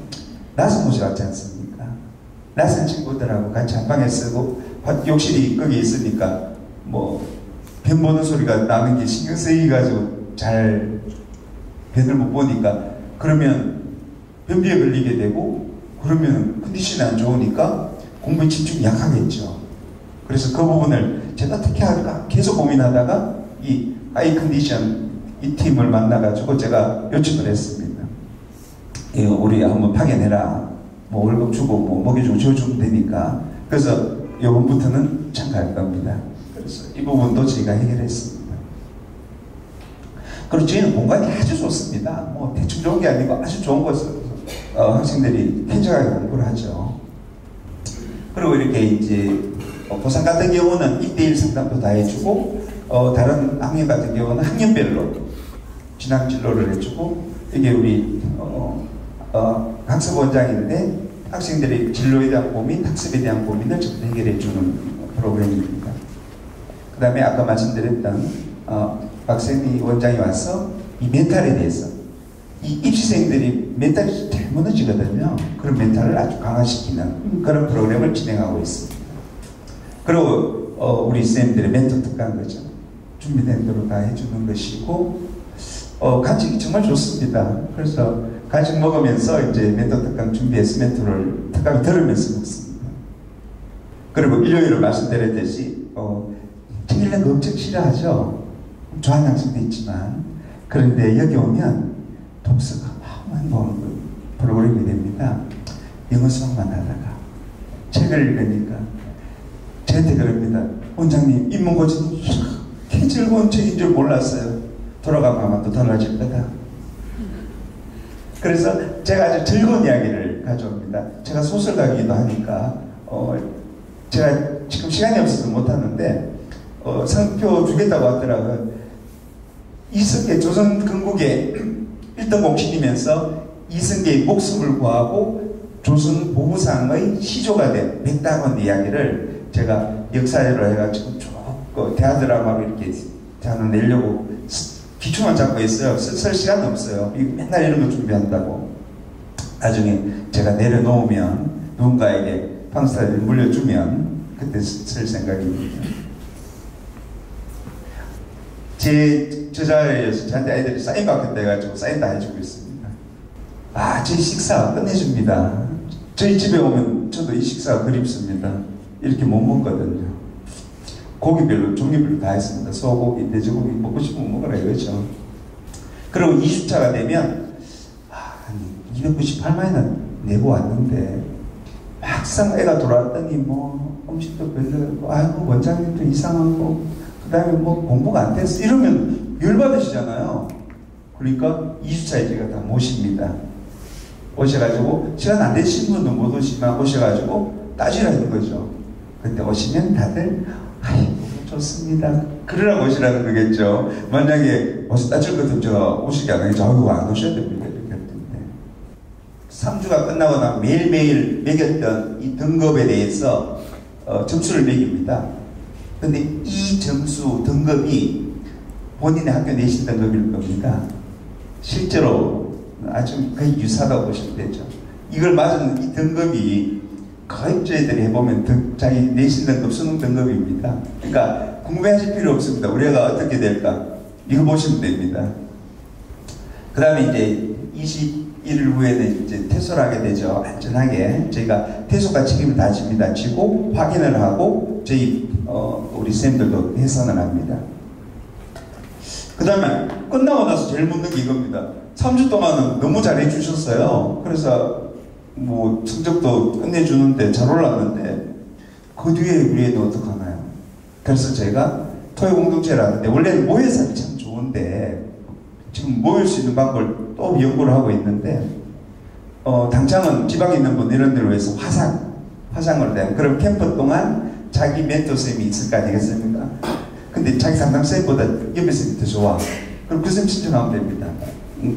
낯선 곳에 왔지 않습니까? 낯선 친구들하고 같이 한 방에 쓰고 욕실이 거기 있으니까 뭐 변 보는 소리가 나는 게 신경 쓰이가지고 잘 변을 못 보니까, 그러면 변비에 걸리게 되고, 그러면 컨디션이 안 좋으니까 공부에 집중이 약하겠죠. 그래서 그 부분을 제가 어떻게 할까 계속 고민하다가 이 하이 컨디션 이 팀을 만나가지고 제가 요청을 했습니다. 우리 한번 파견해라. 뭐 월급 주고 뭐 먹여주고 지어주면 되니까. 그래서 요번부터는 참가할 겁니다. 그래서 이 부분도 저희가 해결했습니다. 그리고 저희는 공간이 아주 좋습니다. 뭐 대충 좋은 게 아니고 아주 좋은 곳을 학생들이 쾌적하게 공부를 하죠. 그리고 이렇게 이제 고삼 같은 경우는 1:1 상담도 다 해주고 다른 학년 같은 경우는 학년별로 진학 진로를 해주고 이게 우리 학습원장인데 학생들의 진로에 대한 고민, 학습에 대한 고민을 전부 해결해주는 프로그램입니다. 그 다음에 아까 말씀드렸던 박쌤이 원장이 와서 이 멘탈에 대해서 이 입시생들이 멘탈이 잘 무너지거든요. 그런 멘탈을 아주 강화시키는 그런 프로그램을 진행하고 있습니다. 그리고 우리 쌤들의 멘토 특강 거죠. 준비된 대로 다 해주는 것이고 간식이 정말 좋습니다. 그래서 간식 먹으면서 이제 멘토 특강 준비해서 멘토를 특강을 들으면서 먹습니다. 그리고 일요일을 말씀드렸듯이 챙기려는 거 엄청 싫어하죠. 좋아하는 학생도 있지만 그런데 여기 오면 독서가 많이 보는 프로그램이 됩니다. 영어 수업만 하다가 책을 읽으니까 저한테 그럽니다. 원장님 인문고시는 이렇게 즐거운 책인 줄 몰랐어요. 돌아가면 아마 또 달라질 거다. 그래서 제가 아주 즐거운 이야기를 가져옵니다. 제가 소설가이기도 하니까 제가 지금 시간이 없어서 못하는데 상표 주겠다고 하더라고요. 이승계 조선 건국의 1등 공신이면서 이승계의 목숨을 구하고 조선 보부상의 시조가 된 백당원 이야기를 제가 역사로 해가지고 쭉 대하드라마로 이렇게 자는 내려고 기초만 잡고 있어요. 쓸 시간이 없어요. 맨날 이런 거 준비한다고. 나중에 제가 내려놓으면 누군가에게 판사를 물려주면 그때 쓸 생각입니다. 제 저자에서 저한테 아이들이 사인 받겠다 해가지고 사인 다 해주고 있습니다. 저희 식사 끝내줍니다. 저희 집에 오면 저도 이 식사가 그립습니다. 이렇게 못 먹거든요. 고기별로 종류별로 다 했습니다. 소고기, 돼지고기 먹고 싶으면 먹으라 이거죠. 그리고 2주차가 되면 298만이나 내고 왔는데 막상 애가 돌아왔더니 뭐 음식도 별로고 아이고 원장님도 이상하고 그 다음에 뭐 공부가 안 됐어 이러면 열받으시잖아요. 그러니까 2주차에 제가 다 모십니다. 오셔가지고 시간 안 되신 분도 못 오시면 오셔가지고 따지라는 거죠. 그때 오시면 다들 아이고 좋습니다. 그러라고 오시라는 거겠죠. 만약에 와서 따질 것 같으면 제가 오시게 안 하겠죠. 아이고 안 오셔야 됩니다. 이렇게 할 텐데 3주가 끝나고 나면 매일매일 매겼던 이 등급에 대해서 점수를 매깁니다. 근데 이 점수 등급이 본인의 학교 내신 등급일 겁니다. 실제로 아주 거의 유사하다고 보시면 되죠. 이걸 맞은 이 등급이 거의 저희들이 해보면 자기 내신 등급, 수능 등급입니다. 그러니까 궁금해하실 필요 없습니다. 우리 애가 어떻게 될까? 이거 보시면 됩니다. 그 다음에 이제 21일 후에는 이제 퇴소를 하게 되죠. 안전하게. 저희가 퇴소가 책임을 다 집니다. 지고 확인을 하고 저희 우리 쌤들도 해산을 합니다. 그 다음에 끝나고 나서 제일 묻는 게 이겁니다. 3주 동안은 너무 잘해 주셨어요. 그래서 뭐 성적도 끝내주는데 잘 올랐는데 그 뒤에 우리 애는 어떡하나요? 그래서 제가 토요공동체를 하는데 원래는 모여서 하기 참 좋은데 지금 모일 수 있는 방법을 또 연구를 하고 있는데 당장은 지방에 있는 분 이런 데로 해서 화상을 내. 그럼 캠프 동안 자기 멘토쌤이 있을 거 아니겠습니까? 근데 자기 상담쌤보다 옆에쌤이 더 좋아. 그럼 그 쌤 신청하면 됩니다.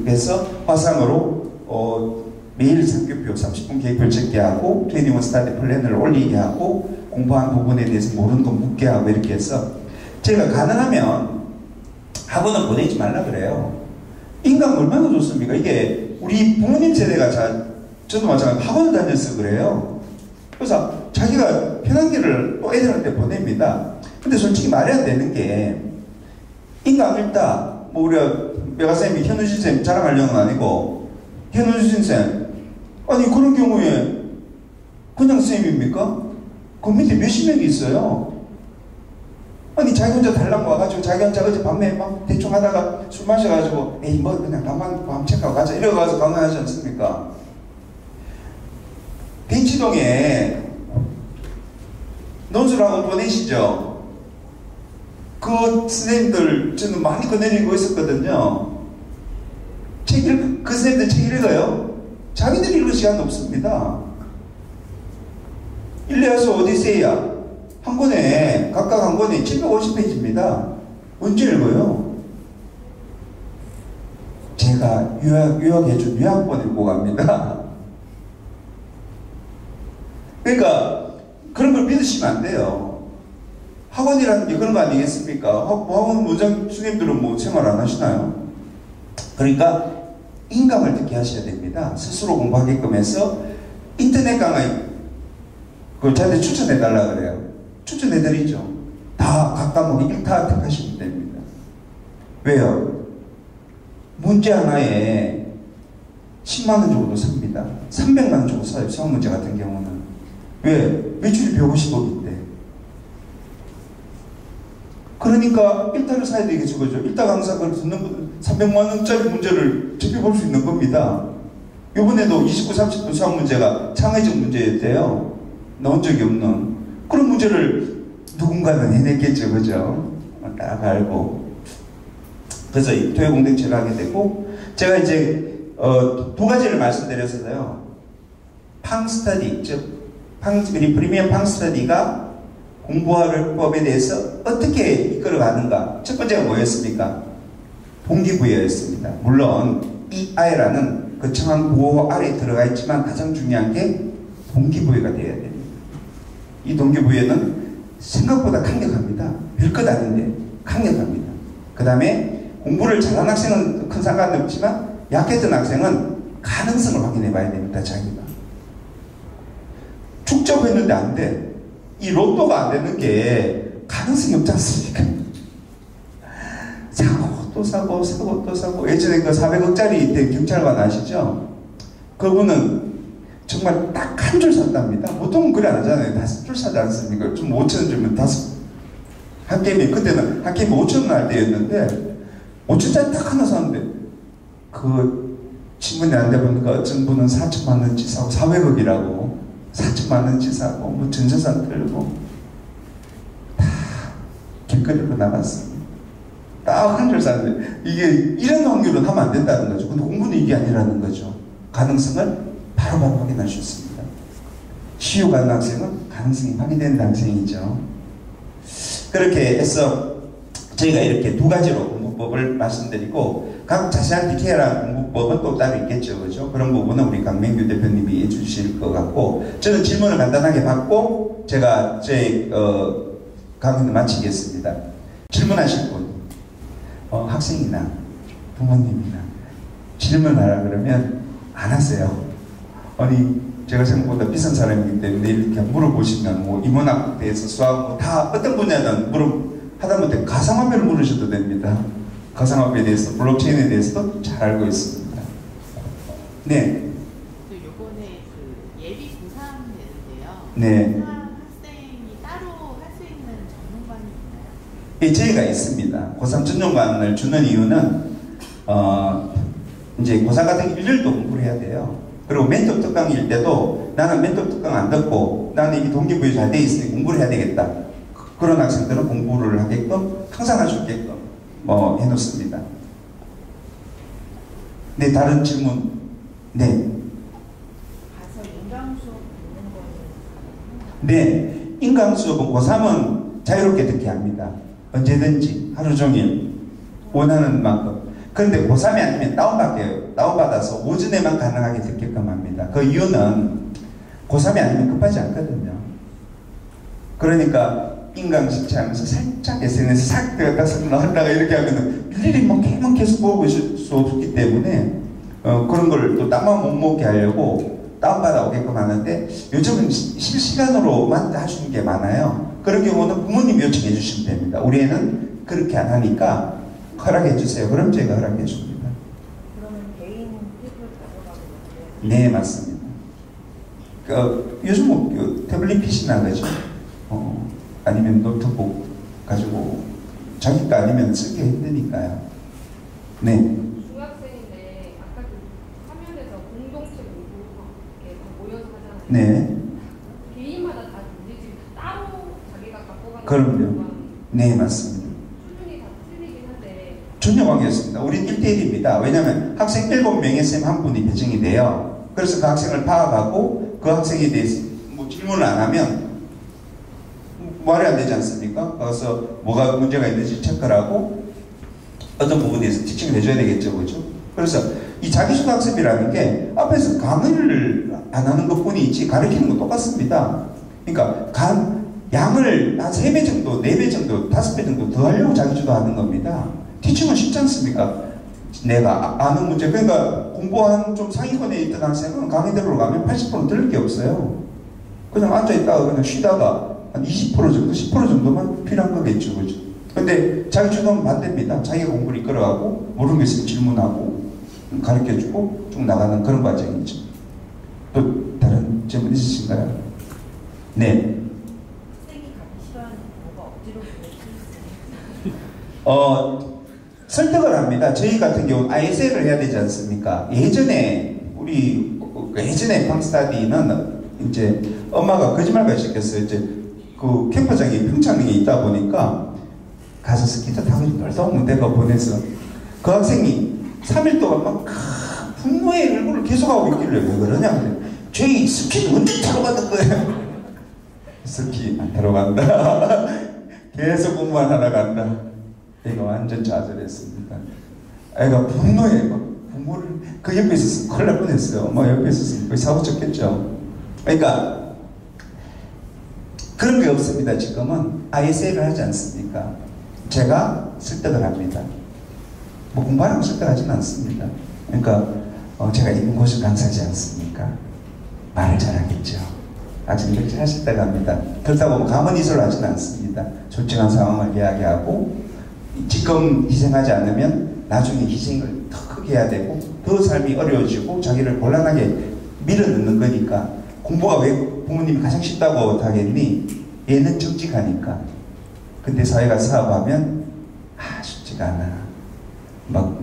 그래서 화상으로 매일 성격표 30분 계획표 적게 하고 21 스타디 플랜을 올리게 하고 공부한 부분에 대해서 모르는 거 묻게 하고 이렇게 해서 제가 가능하면 학원은 보내지 말라 그래요. 인강 얼마나 좋습니까? 이게 우리 부모님 세대가 저도 마찬가지로 학원을 다녀서 그래요. 그래서 자기가 편한 길을 또 애들한테 보냅니다. 근데 솔직히 말이 안 되는 게 인강 읽다 뭐 우리가 메가쌤이 현우진쌤 자랑하려는 건 아니고 현우진쌤 아니 그런 경우에 그냥 쌤입니까? 그 밑에 몇십 명이 있어요. 아니 자기 혼자 달랑 와가지고 자기 혼자 어제 밤에 막 대충 하다가 술 마셔가지고 에이 뭐 그냥 밤 체크하고 가자 이래가지고 강화하지 않습니까? 대치동에 논술하고 보내시죠. 그 선생님들 저는 많이 꺼내리고 있었거든요. 그 선생님들 책 읽어요? 자기들이 읽을 시간 없습니다. 일리아스 오디세이야 한 권에 각각 한 권에 750페이지입니다. 언제 읽어요? 제가 유학해준 유학본 읽고 갑니다. 그러니까 그런 걸 믿으시면 안 돼요. 학원이라는 게 그런 거 아니겠습니까? 학원 원장 선생님들은 뭐 생활 안 하시나요? 그러니까 인강을 듣게 하셔야 됩니다. 스스로 공부하게끔 해서 인터넷 강의 그걸 저한테 추천해달라 그래요. 추천해드리죠. 다 각 과목에 1타 택하시면 됩니다. 왜요? 문제 하나에 10만원 정도 삽니다. 300만원 정도 사요. 수학 문제 같은 경우는. 왜? 매출이 150억인데. 그러니까 1타를 사야 되겠죠. 그죠? 1타 강사를 듣는 분은 300만원짜리 문제를 접해볼 수 있는 겁니다. 이번에도 29, 30분 수학 문제가 창의적 문제였대요. 나온 적이 없는. 그런 문제를 누군가는 해냈겠죠. 그죠? 딱 알고. 그래서 토요 공동체를 하게 되고, 제가 이제, 두 가지를 말씀드렸어요. 팡 스터디, 즉, 프리미엄 팡 스터디가 공부할 법에 대해서 어떻게 이끌어가는가. 첫 번째가 뭐였습니까? 동기부여였습니다. 물론, 이 아이라는 거창한 구호 아래에 들어가 있지만 가장 중요한 게 동기부여가 되어야 됩니다. 이 동기부여는 생각보다 강력합니다. 별것 아닌데 강력합니다. 그 다음에 공부를 잘하는 학생은 큰 상관이 없지만 약했던 학생은 가능성을 확인해 봐야 됩니다. 자기가. 축적했는데 안 돼. 이 로또가 안 되는 게 가능성이 없지 않습니까? 사고 또 사고 사고 또 사고. 예전에 그 400억짜리 경찰관 아시죠? 그분은 정말 딱 한 줄 샀답니다. 보통은 그래 안 하잖아요. 5줄 사지 않습니까? 좀 5천원 주면 한 게임에, 그때는 한 게임에 5천원 할 때였는데 5천짜리 딱 하나 샀는데 그 신문에 안 돼보니까 어떤 분은 4천만원치 사고 400억이라고 4천만원치 사고 뭐 전재산 들고 다 길거리로 나갔습니다. 딱 한 줄 샀는데 이게 이런 확률은 하면 안 된다는 거죠. 근데 공부는 이게 아니라는 거죠. 가능성을 바로바로 확인할 수 있습니다. 시효 가는 학생은 가능성이 확인되는 학생이죠. 그렇게 해서 저희가 이렇게 두 가지로 공부법을 말씀드리고 각 자세한 디테일한 공부법은 또 따로 있겠죠. 그죠? 그런 부분은 우리 강명규 대표님이 해주실 것 같고 저는 질문을 간단하게 받고 제가 제 강의를 마치겠습니다. 질문하실 분 학생이나 부모님이나 질문하라 그러면 안 하세요. 아니 제가 생각보다 비싼 사람이기 때문에 이렇게 물어보시면 뭐 인문학 대해서 수학 뭐 다 어떤 분야는 하다못해 가상화폐를 물으셔도 됩니다. 가상화폐에 대해서 블록체인에 대해서도 잘 알고 있습니다. 네. 요번에 그 예비 고3 되는데요. 네. 고3 학생이 따로 할 수 있는 전문관이 있나요? 예, 저희가 있습니다. 고3 전문관을 주는 이유는 이제 고3 같은 경우 1년도 공부를 해야 돼요. 그리고 멘토 특강일 때도 나는 멘토 특강 안 듣고 나는 이미 동기부여 잘 돼 있으니 공부를 해야 되겠다. 그런 학생들은 공부를 하게끔 항상 할 수 있게끔 해놓습니다. 네, 다른 질문. 네. 가서 인강 수업 듣는 거는? 네, 인강 수업은 고3은 자유롭게 듣게 합니다. 언제든지 하루 종일 원하는 만큼. 그런데 고3이 아니면 다운받게요. 다운받아서 오전에만 가능하게 듣게끔 합니다. 그 이유는 고3이 아니면 급하지 않거든요. 그러니까 인강 식차하면서 살짝 SNS 싹 들어갔다 싹 나왔다가 이렇게 하면은 일일이 막 계속 보고 있을 수 없기 때문에 그런 걸 또 땀만 못 먹게 하려고 다운받아 오게끔 하는데 요즘은 실시간으로만 하시는 게 많아요. 그런 경우는 부모님 요청해 주시면 됩니다. 우리 애는 그렇게 안 하니까 허락해 주세요. 그럼 제가 허락해 줍니다. 그러면 개인 팁을 가져가는 건가요? 네, 맞습니다. 요즘 뭐 태블릿 PC나 그죠? 아니면 노트북 가지고 자기 거 아니면 쓰기 힘드니까요. 네. 중학생인데 아까 그 화면에서 공동체 공부 이렇게 다 모여서 하잖아요. 네. 개인마다 다 우리 지금 따로 그럼요. 네, 맞습니다. 수준이 다 틀리긴 한데 전혀 관계없습니다. 우린 1대1입니다. 왜냐하면 학생 7명의 쌤 한 분이 배정이 돼요. 그래서 그 학생을 파악하고 그 학생에 대해서 뭐 질문을 안 하면 말이 안 되지 않습니까? 그래서 뭐가 문제가 있는지 체크를 하고 어떤 부분에서 티칭을 해줘야 되겠죠. 그죠? 그래서 이 자기주도학습이라는 게 앞에서 강의를 안 하는 것 뿐이지 가르치는 건 똑같습니다. 그러니까 양을 한 3배 정도, 4배 정도, 5배 정도 더 하려고 자기주도하는 겁니다. 티칭은 쉽지 않습니까? 내가 아는 문제. 그러니까 공부한 좀 상위권에 있던 학생은 강의 들으러 가면 80% 들을 게 없어요. 그냥 앉아있다가 그냥 쉬다가 한 20% 정도, 10% 정도만 필요한 거겠죠. 그죠? 근데 자기주도는 반대입니다. 자기가 공부를 이끌어가고 모르는 게 있으면 질문하고 가르쳐주고 쭉 나가는 그런 과정이죠. 또 다른 질문 있으신가요? 네. 학생이 가기 싫어하는 뭐가 억지로 설득을 합니다. 저희 같은 경우는 ISL을 해야 되지 않습니까? 예전에 방스타디는 이제 엄마가 거짓말까지 시켰어요. 이제 그 캠퍼장이 평창에 있다 보니까 가서 스키트 타고 놀다 오면 내가 보내서 그 학생이 3일 동안 막 분노의 얼굴을 계속하고 있길래 왜 그러냐 그래. 저희 스키를 언제 타러 가는 거예요? 스키 안 타러 간다. 계속 공부만 하러 간다. 애가 완전 좌절했습니다. 애가 분노해. 부모를 그 옆에 있었으면 큰일 날 뻔했어요. 엄마 옆에 있었으면 거의 사고 쳤겠죠. 그러니까 그런 게 없습니다. 지금은 ISL을 하지 않습니까? 제가 설득을 합니다. 뭐 공부하라고 설득하지는 않습니다. 그러니까 제가 있는 곳을 강사하지 않습니까? 말을 잘하겠죠. 아직 이렇게 하실 때가 합니다. 그렇다고 뭐 가만히서를 하지는 않습니다. 솔직한 상황을 이야기하고 지금 희생하지 않으면 나중에 희생을 더 크게 해야 되고 더 삶이 어려워지고 자기를 곤란하게 밀어넣는 거니까 공부가 왜 부모님이 가장 쉽다고 하겠니? 얘는 정직하니까. 근데 사회가 사업하면 쉽지가 않아. 막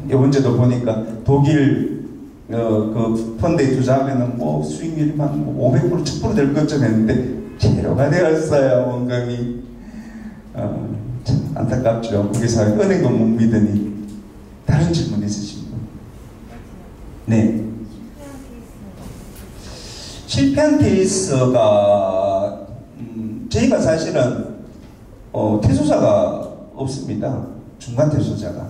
이번주도 보니까 독일 그 펀드에 투자하면은 뭐 수익률이 막 500% 1000% 될 것쯤 했는데 제로가 되었어요. 원금이. 참 안타깝죠. 우리 사회 은행도 못 믿으니. 다른 질문 있으신 분? 네. 실패한 케이스가 저희가 사실은 퇴소자가 없습니다. 중간 퇴소자가.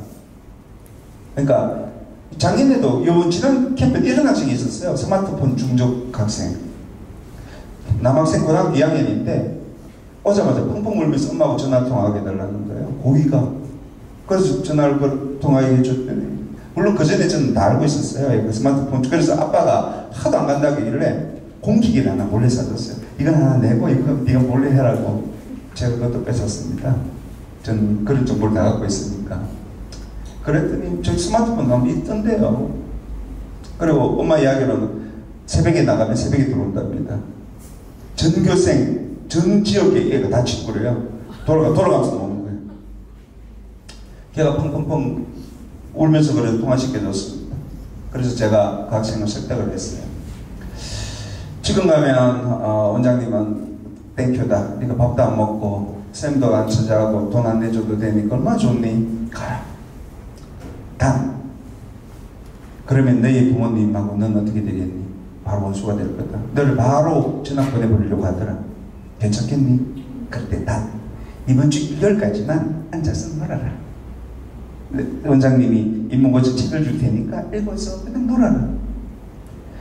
그러니까 작년에도 지난 캠프에 이런 학생이 있었어요. 스마트폰 중독 학생. 남학생 고등학교 2학년인데 오자마자 펑펑 울면서 엄마하고 전화 통화하게 해달라는 거예요. 고의가. 그래서 전화를 통화해 줬더니 물론 그 전에 저는 다 알고 있었어요. 그 스마트폰. 그래서 아빠가 하도 안 간다고 얘기를 공기계를 하나 몰래 사줬어요. 이건 하나 내고 이건 네가 몰래 해라고. 제가 그것도 뺏었습니다. 저는 그런 정보를 다 갖고 있으니까. 그랬더니 저희 스마트폰 가면 있던데요. 그리고 엄마 이야기로는 새벽에 나가면 새벽에 들어온답니다. 전교생, 전 지역의 애가 다 친구래요. 돌아가면서 노는 거예요. 걔가 펑펑펑 울면서 그래서 통화시켜줬습니다. 그래서 제가 그 학생을 설득을 했어요. 지금 가면 원장님은 땡큐다. 네가 밥도 안 먹고 쌤도 안 찾아가고 돈 안 내줘도 되니까 얼마나 좋니? 가라. 단 그러면 너희 부모님하고 넌 어떻게 되겠니? 바로 원수가 될 거다. 너를 바로 전학 보내버리려고 하더라. 괜찮겠니? 그때 단 이번 주 일요일까지만 앉아서 놀아라. 원장님이 인문고시 책을 줄 테니까 읽어서 그냥 놀아라.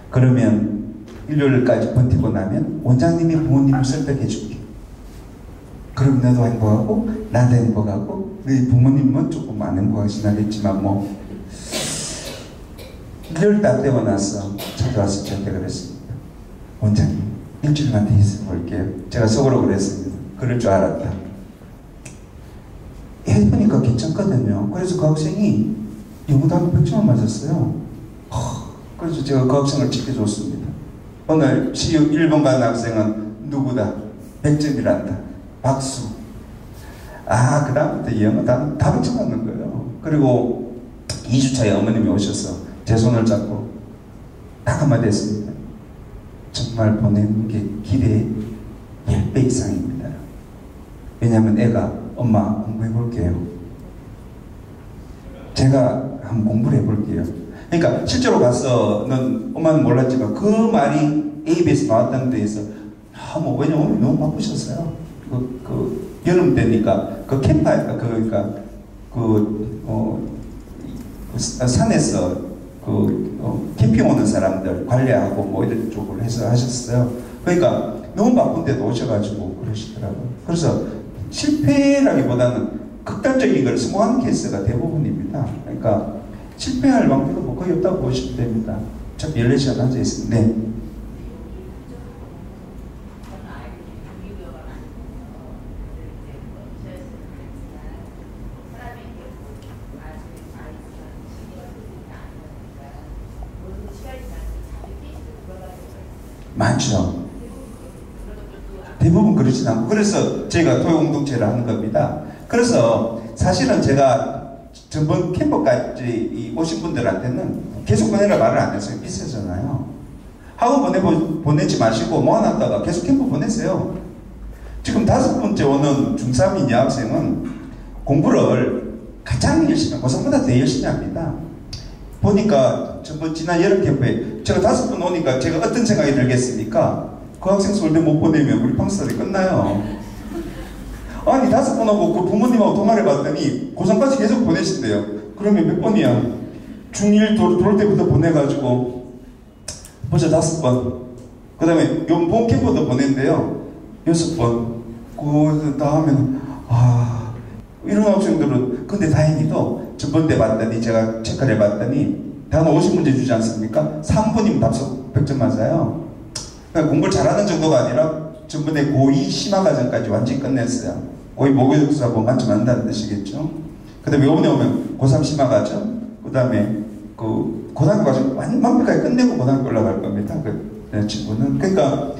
그러면 일요일까지 버티고 나면 원장님이 부모님을 설득해 줄게. 그럼 너도 행복하고 나도 행복하고 너희 부모님은 조금 안 행복하시긴 하겠지만 뭐 일요일 딱 되고 나서 찾아와서 저한테 그랬습니다. 원장님 일주일만 더 있어 볼게요. 제가 속으로 그랬습니다. 그럴 줄 알았다. 해보니까 괜찮거든요. 그래서 그 학생이 영어단어 100점을 맞았어요. 그래서 제가 그 학생을 지켜줬습니다. 오늘 CU 1번 간 학생은 누구다? 100점이란다. 박수. 그 다음부터 영어 다 100점 맞는 거예요. 그리고 2주차에 어머님이 오셔서 제 손을 잡고 딱 한마디 했습니다. 정말 보내는 게 기대의 10배 이상입니다. 왜냐하면 애가 엄마 공부해 볼게요. 제가 한번 공부를 해볼게요. 그러니까 실제로 가서는 엄마는 몰랐지만 그 말이 ABS 나왔다는 데에서 너무, 왜냐면 너무 바쁘셨어요. 여름 때니까 그 캠파이가 그러니까 산에서 캠핑 오는 사람들 관리하고 뭐 이런 쪽으로 해서 하셨어요. 그러니까 너무 바쁜데도 오셔가지고 그러시더라고요. 그래서 실패라기보다는 극단적인 걸 성공하는 케이스가 대부분입니다. 그러니까 실패할 확률은 뭐 거의 없다고 보시면 됩니다. 참 14시간 앉아있습니다. 네. 많죠. 대부분 그렇진 않고, 그래서 저희가 토요공동체를 하는 겁니다. 그래서 사실은 제가 전번 캠퍼까지 오신 분들한테는 계속 보내라 말을 안 했어요. 비싸잖아요. 학원 보내지 마시고 모아놨다가 계속 캠퍼 보내세요. 지금 5번째 오는 중3인 여학생은 공부를 가장 열심히, 고3보다 더 열심히 합니다. 보니까 지난 여름 캠프에 제가 5번 오니까 제가 어떤 생각이 들겠습니까? 그 학생 서울대 못 보내면 우리 방사들이 끝나요. 아니 5번 오고 그 부모님하고 통화를 해봤더니 고3까지 계속 보내신대요. 그러면 몇 번이야? 중1 돌 때부터 보내가지고 벌써 5번. 그 다음에 본 캠프도 보낸대요. 6번. 그 다음에는 이런 학생들은, 근데 다행히도 전번때 봤더니 제가 체크를 해봤더니 단 50문제 주지 않습니까? 3분이면 답석 100점 맞아요. 그러니까 공부를 잘하는 정도가 아니라 전번에 고2 심화 과정까지 완전히 끝냈어요. 고2 모의고사하고 만점 한다는 뜻이겠죠. 그 다음에 이번에 오면 고3 심화 과정, 그 다음에 고등학교 과정 완벽하게 끝내고 고등학교 올라갈 겁니다. 그 친구는. 그러니까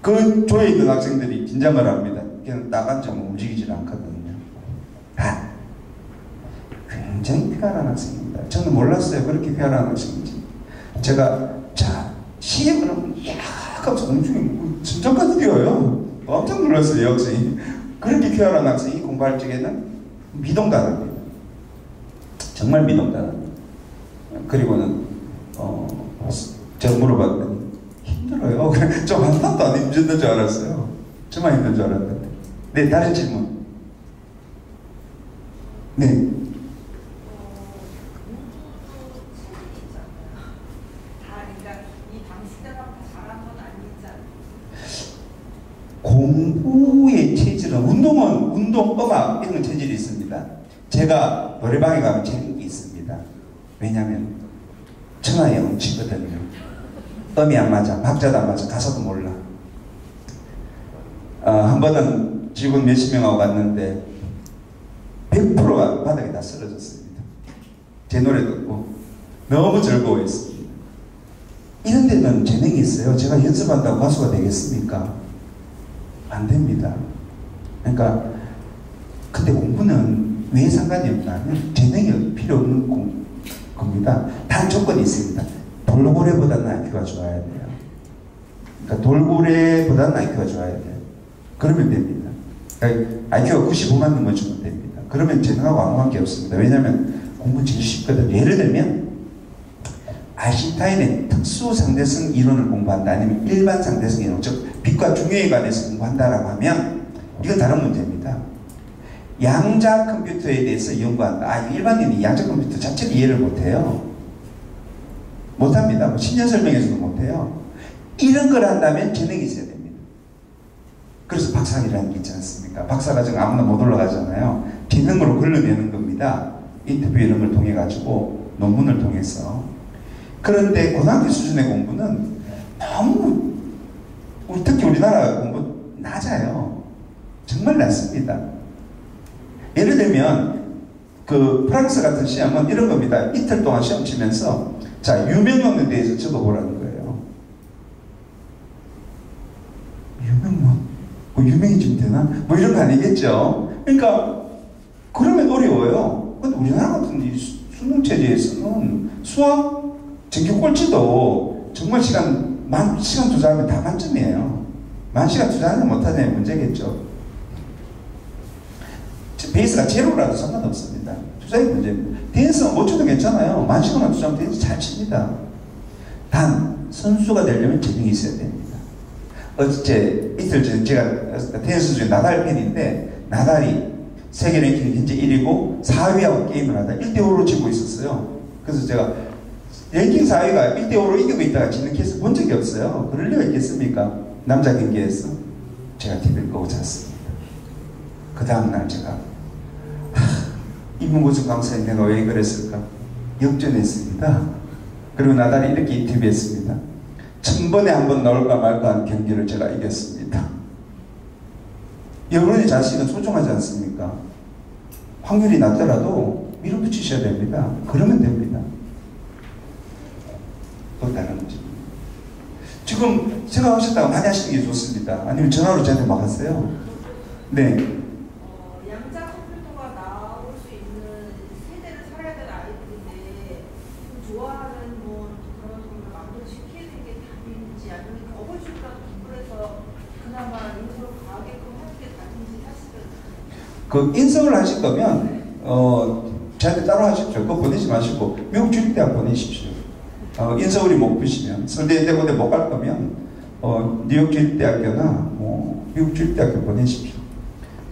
그 조에 있는 학생들이 긴장을 합니다. 걔는 나간 점 움직이질 않거든요. 굉장히 쾌활한 학생입니다. 저는 몰랐어요. 그렇게 쾌활한 학생인지. 제가, 시에 그러면 약간 정중히 진짜까지 뛰어요. 깜짝 놀랐어요, 이 학생이. 그렇게 쾌활한 학생이 공부할 적에는 미동단합니다. 정말 미동단합니다. 그리고는, 제가 물어봤더니, 힘들어요. 좀 하나도 안 힘든 줄 알았어요. 저만 힘든 줄 알았는데. 네, 다른 질문. 네. 공부의 체질은 운동, 음악 이런 체질이 있습니다. 제가 노래방에 가면 재능이 있습니다. 왜냐하면 천하의 음치거든요. 음이 안 맞아, 박자도 안 맞아, 가사도 몰라. 한 번은 직원 몇십 명하고 갔는데 100%가 바닥에 다 쓰러졌습니다. 제 노래 듣고 너무 즐거워했습니다. 이런 데는 재능이 있어요. 제가 연습한다고 가수가 되겠습니까? 안 됩니다. 그러니까 근데 공부는 왜 상관이 없냐면 재능이 필요 없는 겁니다. 단 조건이 있습니다. 돌고래보다는 IQ가 좋아야 돼요. 그러니까 돌고래보다는 IQ가 좋아야 돼요. 그러면 됩니다. 그러니까 IQ가 95만 넘어주면 됩니다. 그러면 재능하고 아무 관계 없습니다. 왜냐하면 공부 제일 쉽거든요. 예를 들면 아인슈타인의 특수 상대성 이론을 공부한다, 아니면 일반 상대성 이론, 즉 빛과 중요에 관해서 공부한다라고 하면 이건 다른 문제입니다. 양자 컴퓨터에 대해서 연구한다. 일반인이 양자 컴퓨터 자체를 이해를 못해요. 못합니다. 10년 설명해서도 못해요. 이런 걸 한다면 재능이 있어야 됩니다. 그래서 박사학위라는 게 있지 않습니까? 박사과정 아무나 못 올라가잖아요. 재능으로 걸러내는 겁니다. 인터뷰 이런 걸 통해 가지고 논문을 통해서. 그런데 고등학교 수준의 공부는 너무 특히 우리나라 공부 낮아요. 정말 낮습니다. 예를 들면 그 프랑스 같은 시험은 이런 겁니다. 이틀 동안 시험 치면서 자, 유명론에 대해서 적어보라는 거예요. 유명론? 뭐 유명해지면 되나? 뭐 이런 거 아니겠죠? 그러니까 그러면 어려워요. 근데 우리나라 같은 이 수능 체제에서는 수학 전교 꼴찌도 정말 시간 투자하면 다 만점이에요. 10,000시간 투자하면 못하냐 문제겠죠. 베이스가 제로라도 상관없습니다. 투자의 문제입니다. 댄스는 못 쳐도 괜찮아요. 10,000시간만 투자하면 댄스 잘 칩니다. 단 선수가 되려면 재능이 있어야 됩니다. 어제 이틀 전에 제가 댄스 중에 나달 팬인데 나달이 세계 랭킹 현재 1위고 4위하고 게임을 하다 1대5로 지고 있었어요. 그래서 제가 랭킹 4위가 1대5로 이기고 있다가 지는 케이스 본 적이 없어요. 그럴 리가 있겠습니까? 남자 경기에서 제가 TV를 끄고 잤습니다. 그 다음날 제가 이문고수 강사님 내가 왜 그랬을까? 역전했습니다. 그리고 나달이 이렇게 인터뷰했습니다. 1000번에 한 번 나올까 말까 한 경기를 제가 이겼습니다. 여러분의 자신은 소중하지 않습니까? 확률이 낮더라도 밀어붙이셔야 됩니다. 그러면 됩니다. 또 다른 문제. 지금 생각하셨다가 많이 하시는 게 좋습니다. 아니면 전화로 저한테 막 하세요. 네. 양자 컴퓨터가 나올 수 있는 세대를 살아야 될 아이들인데 좋아하는 뭐 그런 걸 만족시키는 게 답인지 아니면 어거지로라도 기부해서 그나마 인수로 가게끔 하는 게 답인지 사실은 그 인성을 하실 거면 저한테 따로 하십시오. 그거 보내지 마시고 미국 주립대학 보내십시오. 인서울이 못 푸시면 서울대대고대 못 갈 거면 뉴욕 주립대학교나 뭐 미국 주립대학교 보내십시오.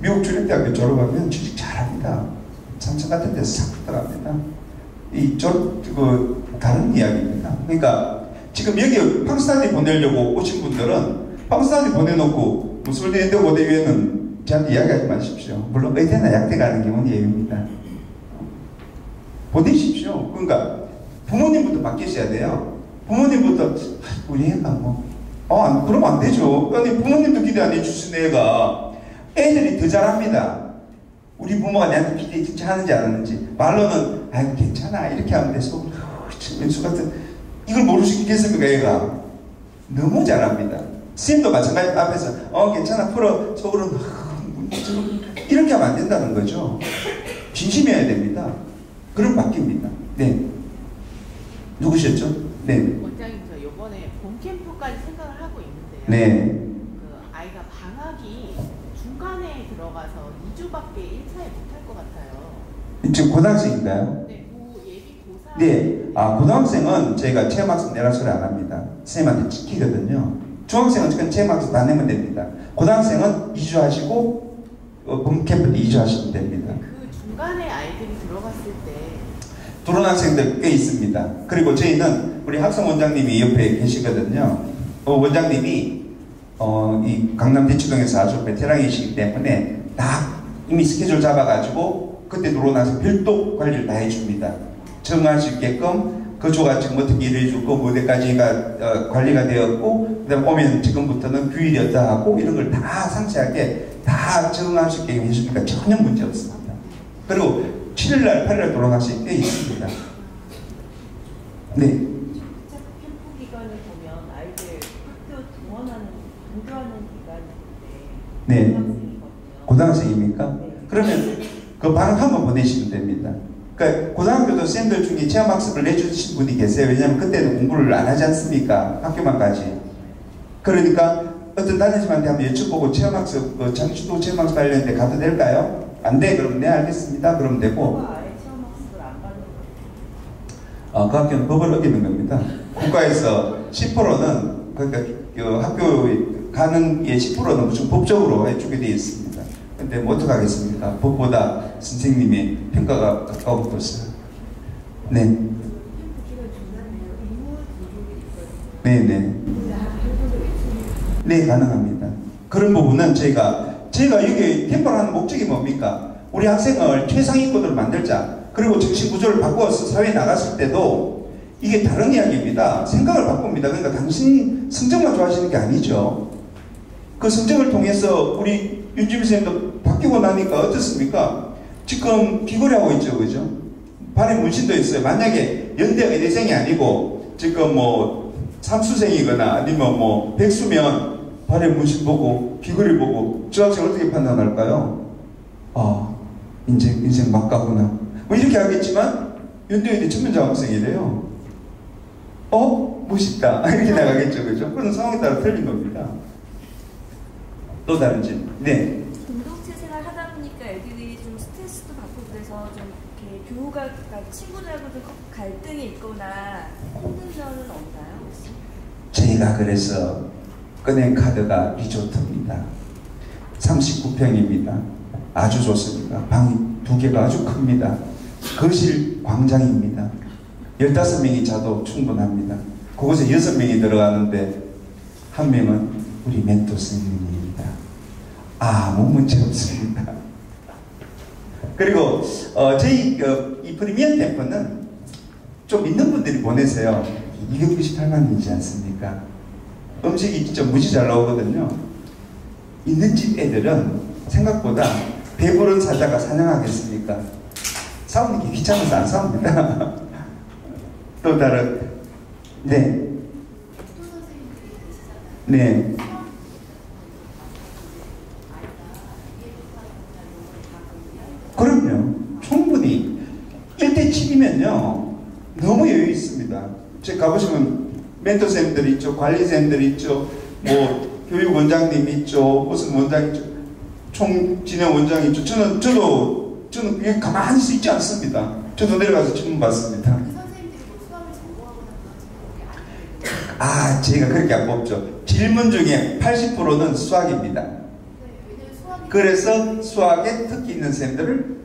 미국 주립대학교 졸업하면 취직 잘합니다. 삼성 같은 데서 싹 들어갑니다. 다른 이야기입니다. 그러니까 지금 여기 팡스타디 보내려고 오신 분들은 팡스타디 보내놓고 뭐 서울대대고대 위에는 저한테 이야기하지 마십시오. 물론 의대나 약대 가는 경우는 예외입니다. 보내십시오. 그러니까 부모님부터 바뀌셔야 돼요. 부모님부터 우리 애가 그러면 안 되죠. 아니 부모님도 기대 안 해주신 애가 애들이 더 잘합니다. 우리 부모가 내한테 기대 진짜 하는지 안 하는지 말로는 괜찮아 이렇게 하면 돼. 속으로 민수 같은 이걸 모르시겠습니까? 애가 너무 잘합니다. 선생님도 마찬가지 앞에서 괜찮아 풀어 속으로는 이렇게 하면 안 된다는 거죠. 진심이어야 됩니다. 그럼 바뀝니다. 네. 누구셨죠? 네. 원장님 저 이번에 봄 캠프까지 생각을 하고 있는데요. 네. 그 아이가 방학이 중간에 들어가서 2주밖에 1차에 못할 것 같아요. 지금 고등학생인가요? 네, 예비 고3. 네. 고등학생은 저희가 체험학습 내라 소리 안 합니다. 선생님한테 지키거든요. 중학생은 지금 체험학습 다 내면 됩니다. 고등학생은 2주 하시고 봄 캠프 때 2주 하시면 됩니다. 그 중간에 아이들이 들어갔을 때 들어온 학생들 꽤 있습니다. 그리고 저희는 우리 학생 원장님이 옆에 계시거든요. 원장님이 이 강남 대치동에서 아주 베테랑이시기 때문에 다 이미 스케줄 잡아가지고 그때 들어온 학생 별도 관리를 다 해줍니다. 적응할 수 있게끔 거조가 지금 어떻게 일해주고 뭐대까지가 관리가 되었고 그 다음에 오면 지금부터는 규일이 어떠 하고 이런 걸 다 상세하게 다 적응할 수 있게 해주니까 전혀 문제 없습니다. 그리고 7일날, 8일날 돌아온 학생이 꽤 있습니다. 네. 캠프 기간을 보면 아이들 학교 등원하는 등교하는 기간인데 네. 고등학생이거든요. 고등학생입니까? 네. 그러면 그 방학 한번 보내시면 됩니다. 그러니까 고등학교도 쌤들 중에 체험학습을 내주신 분이 계세요. 왜냐하면 그때는 공부를 안 하지 않습니까? 학교만까지. 그러니까 어떤 담임님한테 한번 여쭤보고 체험학습, 장시도 체험학습 관련돼 가도 될까요? 안 돼. 그럼 네 알겠습니다. 그러면 되고. 아예 체험학습을 안 받는 그 학교는 법을 어기는 겁니다. 국가에서 10%는 그러니까 학교 가는 게 10%는 무슨 법적으로 해주게 되어 있습니다. 근데 뭐 어떡하겠습니까? 법보다 선생님의 평가가 가까운 것을. 네. 네네. 네, 가능합니다. 그런 부분은 저희가 여기 캠프를 하는 목적이 뭡니까? 우리 학생을 최상위권으로 만들자. 그리고 정신구조를 바꿔서 사회에 나갔을 때도 이게 다른 이야기입니다. 생각을 바꿉니다. 그러니까 당신이 성적만 좋아하시는 게 아니죠. 그 성적을 통해서 우리 윤지민 선생님도 바뀌고 나니까 어떻습니까? 지금 귀걸이 하고 있죠. 그죠? 발에 문신도 있어요. 만약에 연대 의대생이 아니고 지금 뭐 삼수생이거나 아니면 뭐 백수면 발에 문신 보고 귀걸이 보고 저 학생 어떻게 판단할까요? 인생 막가구나. 뭐 이렇게 하겠지만 연대의대 전문자 학생이래요. 멋있다. 이렇게 나가겠죠. 그죠? 그런 상황에 따라 틀린 겁니다. 또 다른 질문. 네. 공동체 생활 하다 보니까 애들이 좀 관련돼서 좀 이렇게 교우가 그러니까 친구들하고도 갈등이 있거나 힘든 점은 없나요 혹시? 저희가 그래서 꺼낸 카드가 리조트입니다. 39평입니다. 아주 좋습니다. 방이 2개가 아주 큽니다. 거실 광장입니다. 15명이 자도 충분합니다. 그곳에 6명이 들어가는데 한 명은 우리 멘토 선생님입니다. 아무 문제 없습니다. 그리고 저희 이 프리미엄 템플은 좀 있는 분들이 보내세요. 298만 원이지 않습니까? 음식이 진짜 무지 잘 나오거든요. 있는 집 애들은 생각보다 배부른 사자가 사냥하겠습니까? 싸우는 게 귀찮아서 안 싸웁니다. 또 다른 네. 네. 그럼요. 충분히 1대7이면요 너무 여유 있습니다. 제가 가보시면 멘토쌤들 있죠, 관리쌤들 있죠, 뭐 교육원장님 있죠, 무슨 원장 있죠, 총진영 원장 있죠. 저는 그냥 가만히 서 있지 않습니다. 저도 내려가서 질문 받습니다. 아, 제가 그렇게 안 뽑죠. 질문 중에 80%는 수학입니다. 그래서 수학에 특기 있는 쌤들을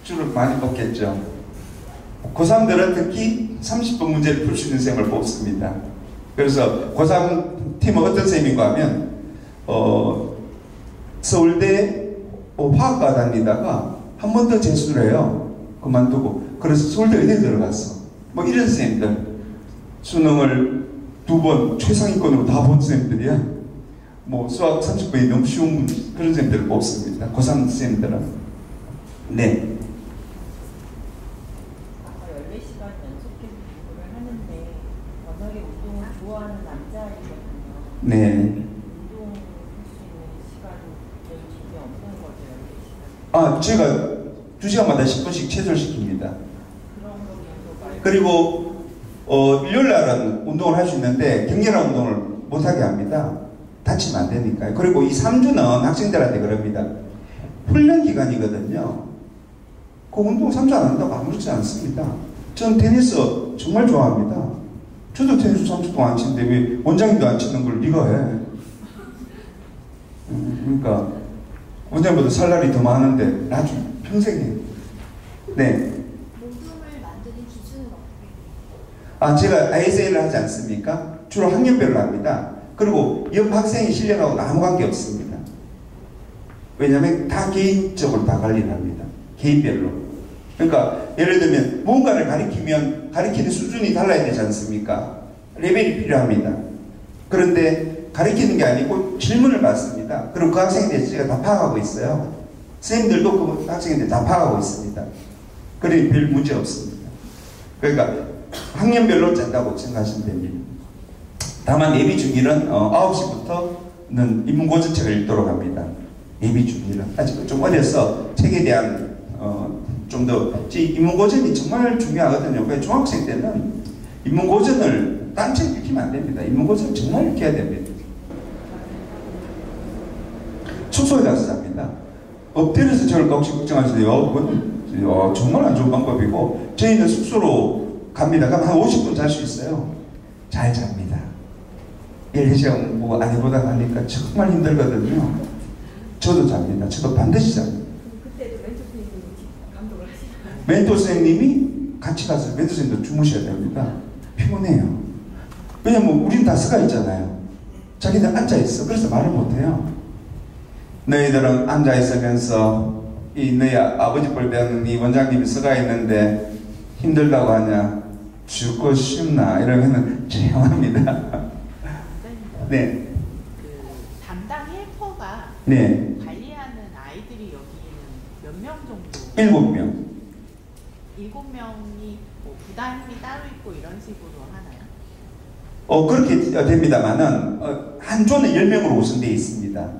주로 많이 뽑겠죠. 고3들은 특히 30분 문제를 풀 수 있는 쌤을 뽑습니다. 그래서 고3 팀은 어떤 쌤인가 하면 서울대 화학과 다니다가 한 번 더 재수를 해요. 그만두고. 그래서 서울대 의대 들어갔어. 뭐 이런 쌤들. 수능을 2번 최상위권으로 다 본 쌤들이야. 뭐 수학 30분이 너무 쉬운 그런 쌤들을 뽑습니다. 고3 쌤들은. 네. 아까 14시간 연속해서 공부를 하는데 워낙에 운동을 좋아하는 남자이거든요. 네. 운동할 수 있는 시간이 별 집이 없는 거죠, 14시간. 아, 제가 2시간마다 10분씩 체조시킵니다. 그런 거도 말고. 그리고 일요일날은 운동을 할 수 있는데 격렬한 운동을 못하게 합니다. 다치면 안 되니까요. 그리고 이 3주는 학생들한테 그럽니다. 훈련 기간이거든요. 그 운동 3주 안 한다고 아무렇지 않습니다. 전 테니스 정말 좋아합니다. 저도 테니스 3주 동안 안 치는데 왜 원장님도 안 치는 걸 네가 해. 그러니까 원장님보다 살 날이 더 많은데 나중에 평생에. 네. 모둠을 만드는 기준은 어떻게 돼요? 아, 제가 ISA를 하지 않습니까? 주로 학년별로 합니다. 그리고 옆 학생의 실력하고 아무 관계 없습니다. 왜냐하면 다 개인적으로 다 관리를 합니다. 개인별로. 그러니까 예를 들면 무언가를 가리키면 가리키는 수준이 달라야 되지 않습니까? 레벨이 필요합니다. 그런데 가리키는 게 아니고 질문을 받습니다. 그럼 그 학생에 대해서 제가 다 파악하고 있어요. 선생님들도 그 학생에 대해서 다 파악하고 있습니다. 그러니 별 문제 없습니다. 그러니까 학년별로 짠다고 생각하시면 됩니다. 다만 예비 중일은 9시부터는 인문고전책을 읽도록 합니다. 예비 중일은 아직 좀 어려서 책에 대한 좀 더 인문고전이 정말 중요하거든요. 그래서 중학생 때는 인문고전을 딴 책 읽히면 안 됩니다. 인문고전 정말 읽혀야 됩니다. 숙소에 가서 잡니다. 엎드려서 저를 혹시 걱정하시네요. 그건 정말 안 좋은 방법이고 저희는 숙소로 갑니다. 그럼 한 50분 잘 수 있어요. 잘 잡니다. 14시간 뭐 안 해보다 가니까 정말 힘들거든요. 저도 잡니다. 저도 반드시 잡니다. 그때도 멘토 선생님이 감독을 하시나요? 멘토 선생님이 같이 가서 멘토 선생님도 주무셔야 됩니다. 피곤해요. 왜냐면 우린 다 서가 있잖아요. 자기들 앉아있어. 그래서 말을 못해요. 너희들은 앉아있으면서 이 너희 아버지 뻘 배우는 이 원장님이 서가 있는데 힘들다고 하냐? 죽고 싶나? 이러면은 조용합니다. 네. 그 담당 헬퍼가 네. 관리하는 아이들이 여기는 몇 명 정도? 7명. 7명이 뭐 부담이 따로 있고 이런 식으로 하나요? 그렇게 됩니다만은 한 조는 10명으로 구성되어 있습니다.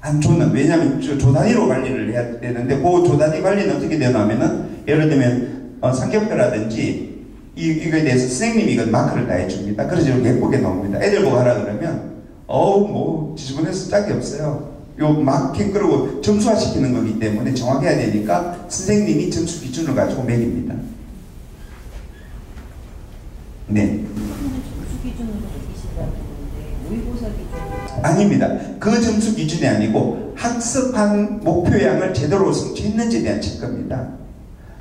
한 조는. 왜냐하면 조 단위로 관리를 해야 되는데 그 조 단위 관리는 어떻게 되냐면은 예를 들면 삼겹뼈라든지 이거에 대해서 선생님이 이건 마크를 다 해줍니다. 그래서 이렇게 예쁘게 나옵니다. 애들 보고 하라 그러면 뭐 지저분해서 짝이 없어요. 요 마킹 그리고 점수화 시키는 거기 때문에 정확해야 되니까 선생님이 점수 기준을 가지고 매깁니다. 네. 점수 기준으로 매기신다는 건데 모의고사 기준 아닙니다. 그 점수 기준이 아니고 학습한 목표량을 제대로 성취했는지에 대한 체크입니다.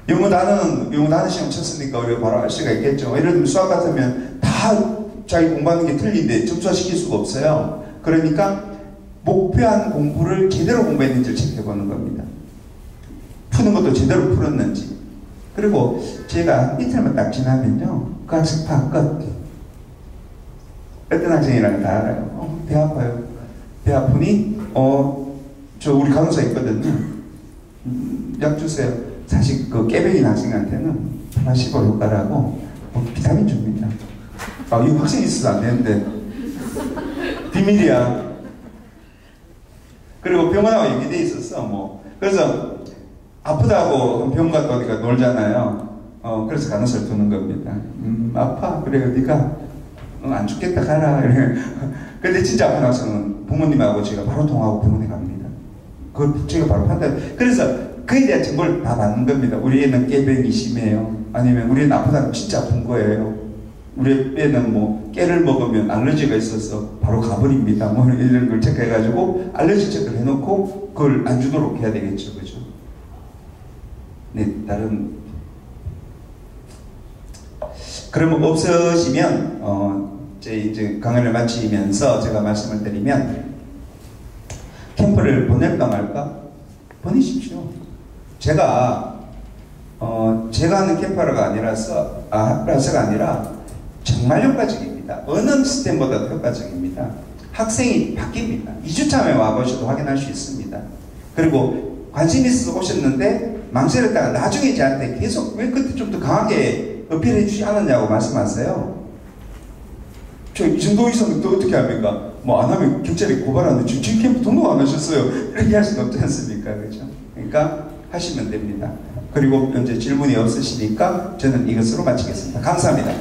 영어 단어 시험 쳤으니까 우리가 바로 알 수가 있겠죠. 예를 들면 수학 같으면 다 자기 공부하는 게 틀린데 점수화 시킬 수가 없어요. 그러니까 목표한 공부를 제대로 공부했는지를 체크해보는 겁니다. 푸는 것도 제대로 풀었는지. 그리고 제가 이틀만 딱 지나면요, 그 학생 파 끝. 어떤 학생이라는 다 알아요. 배 아파요. 배 아프니 저 우리 간호사 있거든요. 약 주세요. 사실 그 깨병인 학생한테는 플라시보 효과라고 비타민 줍니다. 이거 학생이 있어도 안 되는데 비밀이야. 그리고 병원하고 연계돼 있었어. 그래서 아프다고 병원 갔다 오니까 놀잖아요. 그래서 간호사를 두는 겁니다. 아파. 그래요. 네가 안 죽겠다 가라. 근데 진짜 아픈 학생은 부모님하고 제가 바로 통화하고 병원에 갑니다. 그걸 제가 바로 판단. 그래서 그에 대한 정보를 다 받는 겁니다. 우리 애는 깨병이 심해요. 아니면 우리 애는 아프다면 진짜 아픈 거예요. 우리 애는 깨를 먹으면 알러지가 있어서 바로 가버립니다. 이런 걸 체크해가지고 알러지 체크를 해놓고 그걸 안 주도록 해야 되겠죠. 그죠? 네, 다른. 그러면 없어지면, 이제 강연을 마치면서 제가 말씀을 드리면, 캠프를 보낼까 말까? 보내십시오. 제가 하는 캠프가 아니라서가 아니라 정말 효과적입니다. 어느 시스템보다도 효과적입니다. 학생이 바뀝니다. 2주차에 와보셔도 확인할 수 있습니다. 그리고 관심 있어서 오셨는데 망설였다가 나중에 저한테 계속 왜 그때 좀 더 강하게 어필해 주지 않았냐고 말씀하세요. 저 이 정도 이상은 또 어떻게 합니까? 안 하면 경찰에 고발하는데 지금 캠프 등록 안 하셨어요. 이렇게 할 수는 없지 않습니까? 그렇죠? 그러니까 하시면 됩니다. 그리고 현재 질문이 없으시니까 저는 이것으로 마치겠습니다. 감사합니다.